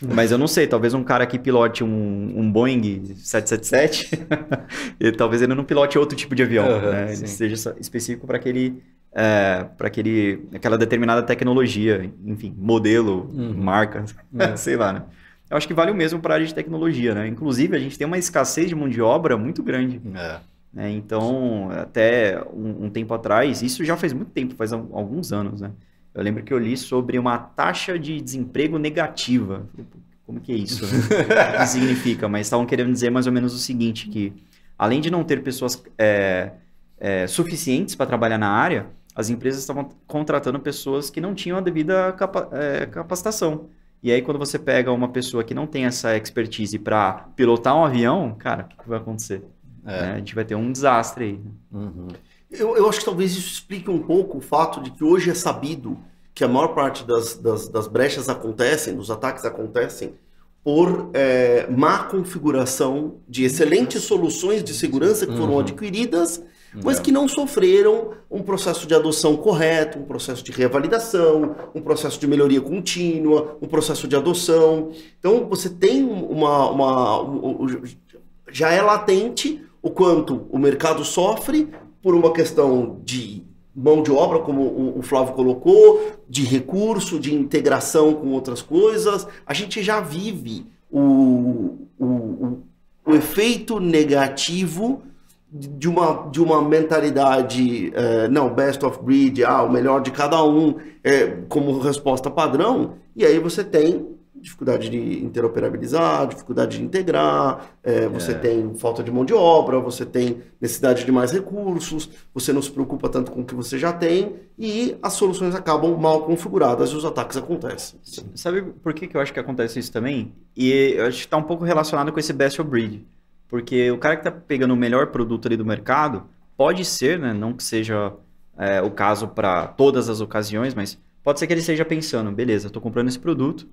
Mas eu não sei, talvez um cara que pilote um Boeing 777, talvez ele não pilote outro tipo de avião, né? Ele seja específico para aquela determinada tecnologia, enfim, modelo, marca, sei lá, né? Eu acho que vale o mesmo para a área de tecnologia, né? Inclusive, a gente tem uma escassez de mão de obra muito grande. Né? Então, até um tempo atrás, isso já faz muito tempo, faz alguns anos, né? Eu lembro que eu li sobre uma taxa de desemprego negativa. Como que é isso? Né? O que significa? Mas estavam querendo dizer mais ou menos o seguinte, que além de não ter pessoas suficientes para trabalhar na área, as empresas estavam contratando pessoas que não tinham a devida capacitação. E aí, quando você pega uma pessoa que não tem essa expertise para pilotar um avião, cara, o que vai acontecer? A gente vai ter um desastre aí. Eu acho que talvez isso explique um pouco o fato de que hoje é sabido que a maior parte das brechas acontecem, dos ataques acontecem, por má configuração de excelentes soluções de segurança que foram adquiridas, mas que não sofreram um processo de adoção correto, um processo de revalidação, um processo de melhoria contínua, um processo de adoção. Então, você tem já é latente o quanto o mercado sofre por uma questão de mão de obra, como o Flávio colocou, de recurso, de integração com outras coisas. A gente já vive o efeito negativo de uma mentalidade, best of breed, o melhor de cada um, como resposta padrão, e aí você tem dificuldade de interoperabilizar, dificuldade de integrar, você tem falta de mão de obra, você tem necessidade de mais recursos, você não se preocupa tanto com o que você já tem e as soluções acabam mal configuradas e os ataques acontecem. Sabe por que eu acho que acontece isso também? E eu acho que está um pouco relacionado com esse best of breed, porque o cara que está pegando o melhor produto ali do mercado, pode ser, né, não que seja o caso para todas as ocasiões, mas pode ser que ele esteja pensando, beleza, estou comprando esse produto,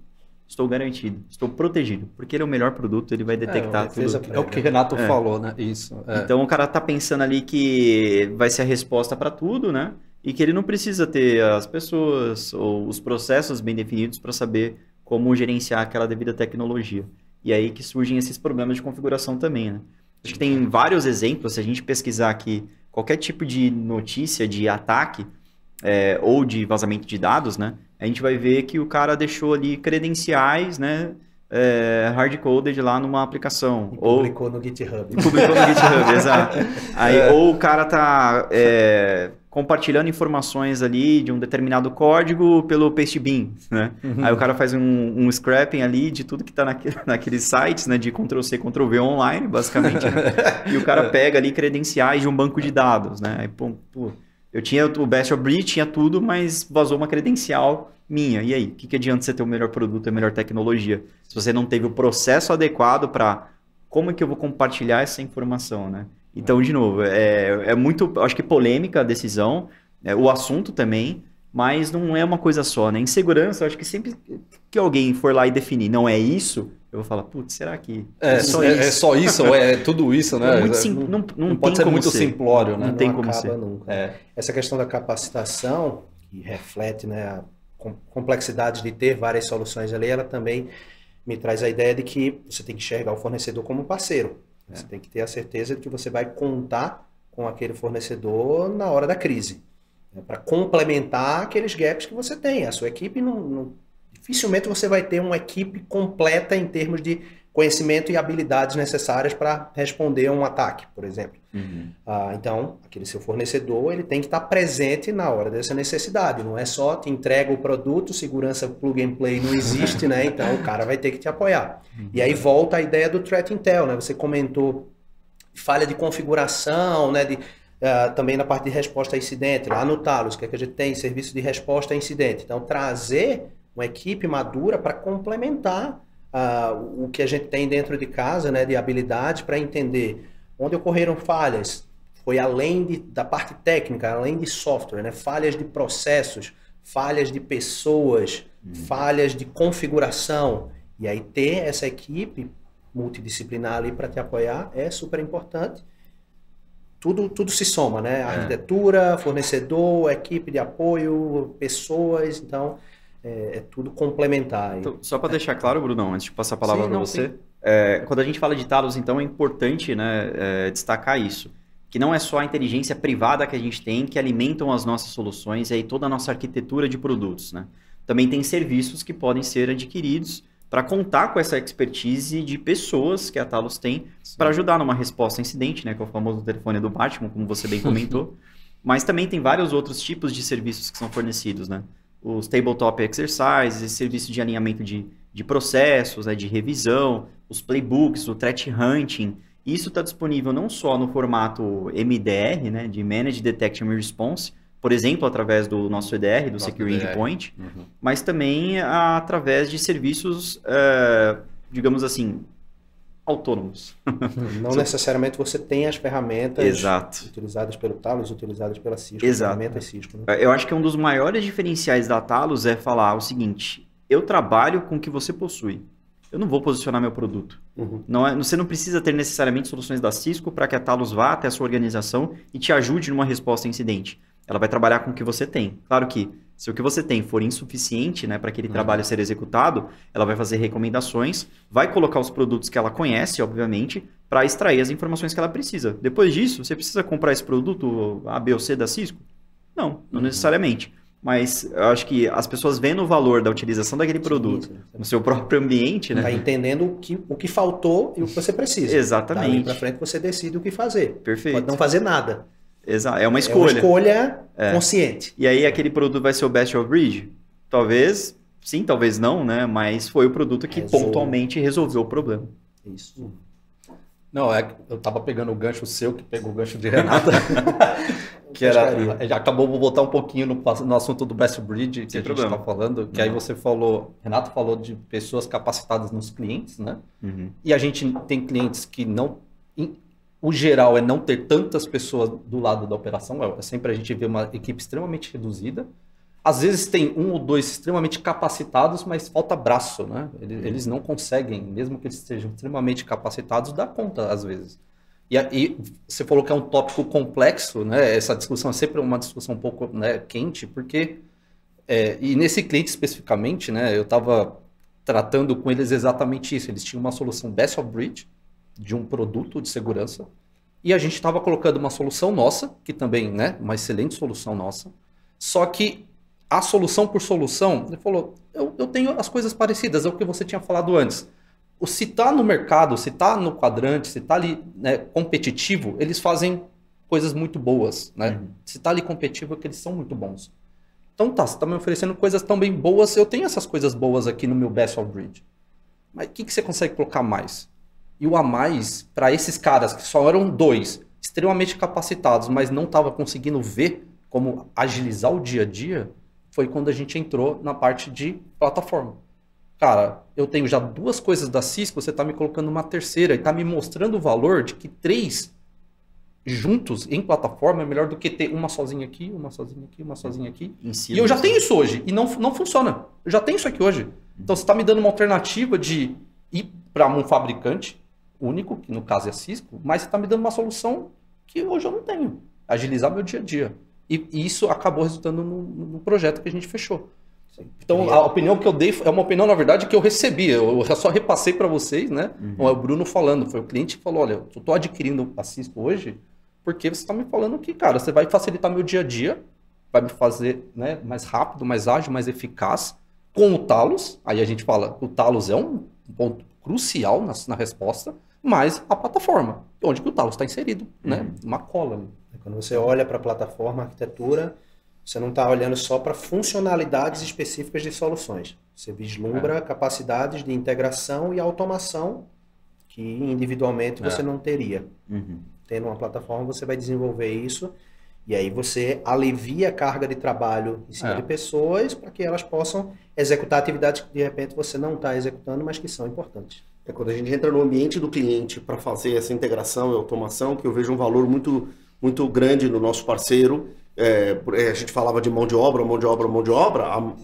estou garantido, estou protegido, porque ele é o melhor produto, ele vai detectar tudo. É o que o Renato falou, né? Isso. Então o cara tá pensando ali que vai ser a resposta para tudo, né? E que ele não precisa ter as pessoas ou os processos bem definidos para saber como gerenciar aquela devida tecnologia. E aí que surgem esses problemas de configuração também, né? Acho que tem vários exemplos, se a gente pesquisar aqui qualquer tipo de notícia de ataque ou de vazamento de dados, né? A gente vai ver que o cara deixou ali credenciais, né, hard-coded lá numa aplicação. E publicou no GitHub. Publicou no GitHub, exato. Aí, ou o cara tá compartilhando informações ali de um determinado código pelo Pastebin, né? Aí o cara faz um scrapping ali de tudo que tá naqueles sites, né, de Ctrl-C, Ctrl-V online, basicamente, né? E o cara pega ali credenciais de um banco de dados, né? Aí, eu tinha o best of breed, tinha tudo, mas vazou uma credencial minha. E aí? O que adianta você ter o melhor produto e a melhor tecnologia? Se você não teve o processo adequado para como é que eu vou compartilhar essa informação, né? Então, de novo, é muito, acho que polêmica a decisão, o assunto também, mas não é uma coisa só, né? Em segurança, eu acho que sempre que alguém for lá e definir não é isso, eu vou falar, putz, será que É só isso ou é tudo isso, né? É muito não pode tem ser como muito ser. simplório, né? Não tem como acaba ser. nunca. Essa questão da capacitação, que reflete, né, a complexidade de ter várias soluções ali, ela também me traz a ideia de que você tem que enxergar o fornecedor como um parceiro. Você tem que ter a certeza de que você vai contar com aquele fornecedor na hora da crise, né, para complementar aqueles gaps que você tem. A sua equipe dificilmente você vai ter uma equipe completa em termos de conhecimento e habilidades necessárias para responder a um ataque, por exemplo. Então, aquele seu fornecedor, ele tem que estar presente na hora dessa necessidade. Não é só te entrega o produto, segurança plug and play não existe, né? Então, o cara vai ter que te apoiar. E aí volta a ideia do Threat Intel, né? Você comentou falha de configuração, né? Também na parte de resposta a incidente. Lá no Talos, que é que a gente tem? Serviço de resposta a incidente. Então, trazer uma equipe madura para complementar o que a gente tem dentro de casa, né, de habilidade para entender onde ocorreram falhas. Foi além da parte técnica, além de software, né, falhas de processos, falhas de pessoas, falhas de configuração. E aí ter essa equipe multidisciplinar ali para te apoiar é super importante. Tudo se soma, né? Arquitetura, fornecedor, equipe de apoio, pessoas, então é tudo complementar. Então, só para deixar claro, Brunão, antes de passar a palavra para você, quando a gente fala de Talos, então é importante, né, destacar isso, que não é só a inteligência privada que a gente tem que alimentam as nossas soluções e aí toda a nossa arquitetura de produtos, né? Também tem serviços que podem ser adquiridos para contar com essa expertise de pessoas que a Talos tem para ajudar numa resposta a incidente, né, que é o famoso telefone do Batman, como você bem comentou, mas também tem vários outros tipos de serviços que são fornecidos, né? Os tabletop exercises, serviço de alinhamento de processos, né, de revisão, os playbooks, o threat hunting. Isso está disponível não só no formato MDR, né, de Managed Detection and Response, por exemplo, através do nosso EDR, do Secure Endpoint, mas também através de serviços, digamos assim, autônomos. Não necessariamente você tem as ferramentas Exato. utilizadas pelo Talos, utilizadas pela Cisco, Exato. ferramentas Cisco. Né? Eu acho que um dos maiores diferenciais da Talos é falar o seguinte, eu trabalho com o que você possui. Eu não vou posicionar meu produto. Você não precisa ter necessariamente soluções da Cisco para que a Talos vá até a sua organização e te ajude numa resposta a incidente. Ela vai trabalhar com o que você tem. Claro que se o que você tem for insuficiente, né, para aquele trabalho ser executado, ela vai fazer recomendações, vai colocar os produtos que ela conhece, obviamente, para extrair as informações que ela precisa. Depois disso, você precisa comprar esse produto A, B ou C da Cisco? Não necessariamente. Mas eu acho que as pessoas vendo o valor da utilização daquele produto no seu próprio ambiente, né? Tá entendendo o que faltou e o que você precisa. Exatamente. Daí para frente você decide o que fazer. Perfeito. Pode não fazer nada. É uma escolha. É uma escolha consciente. E aí aquele produto vai ser o best of breed? Talvez sim, talvez não, né? Mas foi o produto que pontualmente resolveu o problema. Isso. Não, eu tava pegando o gancho seu, que pegou o gancho de Renata. que era, já acabou, vou voltar um pouquinho no assunto do best breed que a gente está falando, que aí você falou, Renato falou de pessoas capacitadas nos clientes, né? E a gente tem clientes que não... O geral é não ter tantas pessoas do lado da operação, sempre a gente vê uma equipe extremamente reduzida. Às vezes tem um ou dois extremamente capacitados, mas falta braço, né? Eles não conseguem, mesmo que eles estejam extremamente capacitados, dar conta às vezes. E você falou que é um tópico complexo, né? Essa discussão é sempre uma discussão um pouco, né, quente, porque... e nesse cliente especificamente, né, eu estava tratando com eles exatamente isso. Eles tinham uma solução best of breed, de um produto de segurança, e a gente estava colocando uma solução nossa, que também, né, uma excelente solução nossa, só que a solução por solução, ele falou, eu tenho as coisas parecidas, é o que você tinha falado antes. Se está no mercado, se está no quadrante, se está ali, né, competitivo, eles fazem coisas muito boas, né? Se está ali competitivo é que eles são muito bons. Então tá, você está me oferecendo coisas tão bem boas, eu tenho essas coisas boas aqui no meu best of breed. Mas o que você consegue colocar mais? E o a mais, para esses caras que só eram dois, extremamente capacitados, mas não estavam conseguindo ver como agilizar o dia a dia, foi quando a gente entrou na parte de plataforma. Cara, eu tenho já duas coisas da Cisco, você está me colocando uma terceira e está me mostrando o valor de que 3 juntos em plataforma é melhor do que ter uma sozinha aqui, uma sozinha aqui, uma sozinha aqui. Ensino E eu já tenho isso hoje, e não funciona. Eu já tenho isso aqui hoje. Então você está me dando uma alternativa de ir para um fabricante único, que no caso é a Cisco, mas você está me dando uma solução que hoje eu não tenho. Agilizar meu dia a dia. E isso acabou resultando no projeto que a gente fechou. Então, a opinião que eu dei é uma opinião, na verdade, que eu recebi. Eu só repassei para vocês, né? Não é o Bruno falando. Foi o cliente que falou, olha, eu estou adquirindo a Cisco hoje porque você está me falando que, cara, você vai facilitar meu dia a dia, vai me fazer, né, mais rápido, mais ágil, mais eficaz com o Talos. Aí a gente fala que o Talos é um ponto crucial na resposta, mas a plataforma, onde que o Talos está inserido, né? Uma cola ali. Quando você olha para a plataforma, a arquitetura, você não está olhando só para funcionalidades específicas de soluções. Você vislumbra capacidades de integração e automação que individualmente você não teria. Tendo uma plataforma, você vai desenvolver isso e aí você alivia a carga de trabalho em cima de pessoas para que elas possam executar atividades que de repente você não está executando, mas que são importantes. É quando a gente entra no ambiente do cliente para fazer essa integração e automação que eu vejo um valor muito, muito grande no nosso parceiro. A gente falava de mão de obra,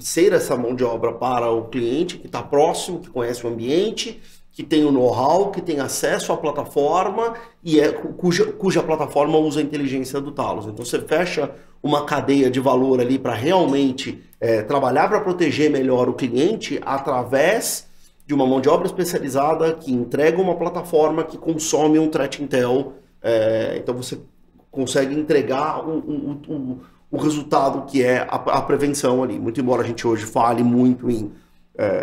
ser essa mão de obra para o cliente que está próximo, que conhece o ambiente, que tem o know-how, que tem acesso à plataforma e cuja plataforma usa a inteligência do Talos. Então você fecha uma cadeia de valor ali para realmente trabalhar para proteger melhor o cliente através de uma mão de obra especializada que entrega uma plataforma que consome um threat intel. Então você consegue entregar o resultado que é a prevenção ali. Muito embora a gente hoje fale muito em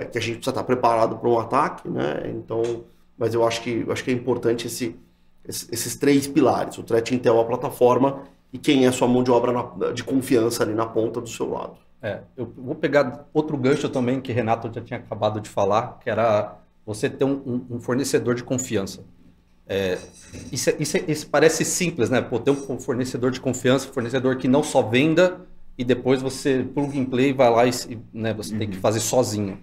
que a gente precisa estar preparado para um ataque, né? Então, mas eu acho que é importante esses três pilares: o threat intel, a plataforma e quem é a sua mão de obra de confiança ali na ponta do seu lado. Eu vou pegar outro gancho também que Renato já tinha acabado de falar, que era você ter um fornecedor de confiança. Isso parece simples, né? Ter um fornecedor de confiança, fornecedor que não só venda e depois você plug and play vai lá e né, você tem que fazer sozinho.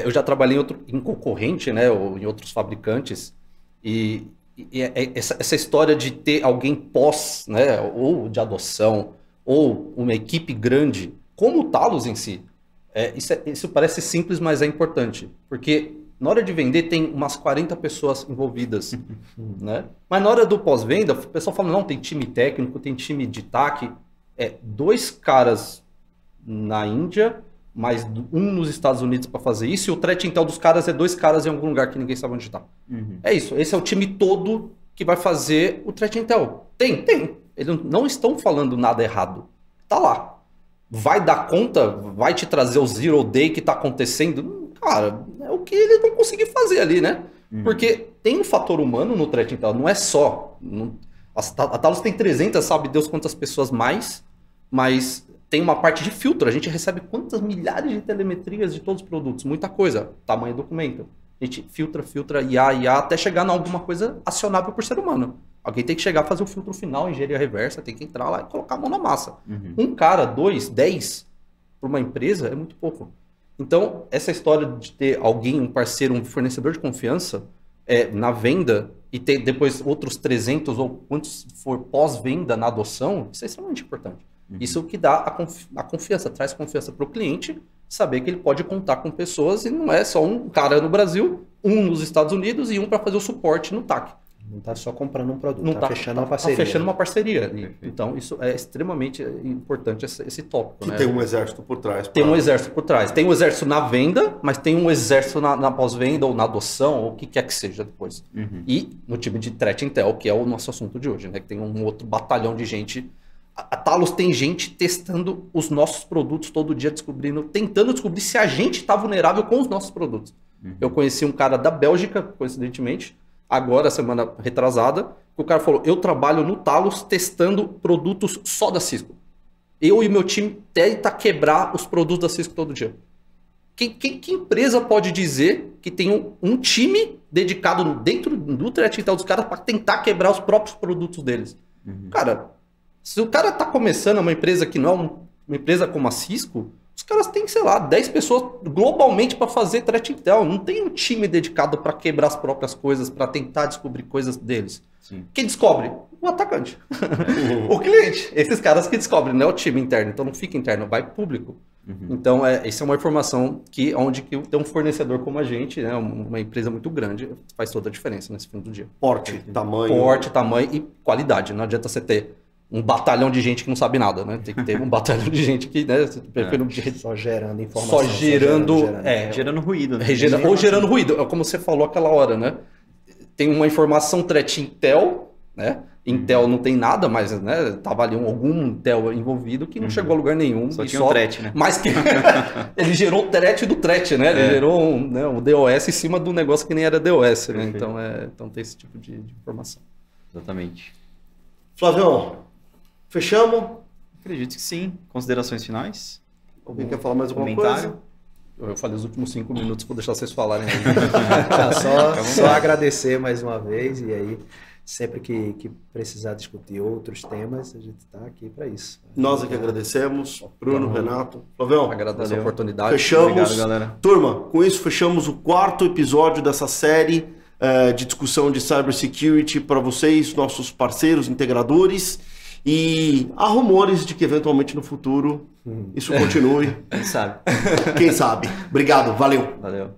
Eu já trabalhei em concorrente, né, ou em outros fabricantes e essa história de ter alguém pós, né, ou de adoção ou uma equipe grande, como o Talos em si, isso parece simples, mas é importante, porque na hora de vender tem umas 40 pessoas envolvidas, né? Mas na hora do pós-venda, o pessoal fala, não, tem time técnico, tem time de TAC, 2 caras na Índia, mais um nos Estados Unidos para fazer isso, e o threat intel dos caras é 2 caras em algum lugar que ninguém sabe onde está. É isso, esse é o time todo que vai fazer o threat intel. Tem. Eles não estão falando nada errado. Tá lá. Vai dar conta? Vai te trazer o zero day que está acontecendo? Cara, é o que eles vão conseguir fazer ali, né? Porque tem um fator humano no threat intel, não é só... A Talos tem 300, sabe Deus quantas pessoas mais, mas tem uma parte de filtro. A gente recebe quantas milhares de telemetrias de todos os produtos, muita coisa, tamanho do documento. A gente filtra, IA, até chegar em alguma coisa acionável por ser humano. Alguém tem que chegar a fazer o filtro final, engenharia reversa, tem que entrar lá e colocar a mão na massa. Um cara, 2, 10, para uma empresa é muito pouco. Então, essa história de ter alguém, um parceiro, um fornecedor de confiança na venda e ter depois outros 300 ou quantos for pós-venda na adoção, isso é extremamente importante. Isso que dá a confiança, traz confiança para o cliente, saber que ele pode contar com pessoas e não é só um cara no Brasil, um nos Estados Unidos e um para fazer o suporte no TAC. Não está só comprando um produto, está fechando uma parceria. Está fechando uma parceria. Então, isso é extremamente importante, esse tópico. Que tem um exército por trás. Tem um exército por trás. Tem um exército na venda, mas tem um exército na pós-venda ou na adoção, ou o que quer que seja depois. E no time de threat intel, que é o nosso assunto de hoje, né? Que tem um outro batalhão de gente. A Talos tem gente testando os nossos produtos todo dia, tentando descobrir se a gente está vulnerável com os nossos produtos. Eu conheci um cara da Bélgica, coincidentemente, agora, semana retrasada, que o cara falou, eu trabalho no Talos testando produtos só da Cisco. Eu e meu time tenta quebrar os produtos da Cisco todo dia. Que empresa pode dizer que tem um time dedicado dentro do threat intel dos caras para tentar quebrar os próprios produtos deles? Cara, se o cara está começando uma empresa que não é uma empresa como a Cisco, os caras têm, sei lá, 10 pessoas globalmente para fazer threat intel. Não tem um time dedicado para quebrar as próprias coisas, para tentar descobrir coisas deles. Sim. Quem descobre? O atacante. O cliente. Esses caras que descobrem, não é o time interno. Então não fica interno, vai público. Então, essa é uma informação onde que tem um fornecedor como a gente, né, uma empresa muito grande, faz toda a diferença nesse fim do dia. Porte, tamanho. Porte, tamanho e qualidade. Não adianta você ter um batalhão de gente que não sabe nada, né? Tem que ter um batalhão de gente que, né? Só gerando informação. Só gerando ruído, né? Ou gerando ruído. É como você falou aquela hora, né? Tem uma informação threat intel, né? Intel não tem nada, mas né, tava ali algum Intel envolvido que não chegou a lugar nenhum. Só tinha um threat, né? Mas que ele gerou o threat do threat, né? Ele gerou um DOS em cima do negócio que nem era DOS, né? Então tem esse tipo de informação. Exatamente. Flavião, fechamos? Acredito que sim. Considerações finais? Alguém quer falar mais alguma Comentário? coisa? Eu falei os últimos 5 minutos, vou deixar vocês falarem aí. Só agradecer mais uma vez e aí... Sempre que precisar discutir outros temas, a gente está aqui para isso. Nós é que agradecemos. Bruno, Renato. Flavião, agradeço a oportunidade. Fechamos. Obrigado, galera. Turma, com isso fechamos o 4º episódio dessa série de discussão de cybersecurity para vocês, nossos parceiros, integradores. E há rumores de que eventualmente no futuro isso continue. Quem sabe? Quem sabe? Obrigado, valeu. Valeu.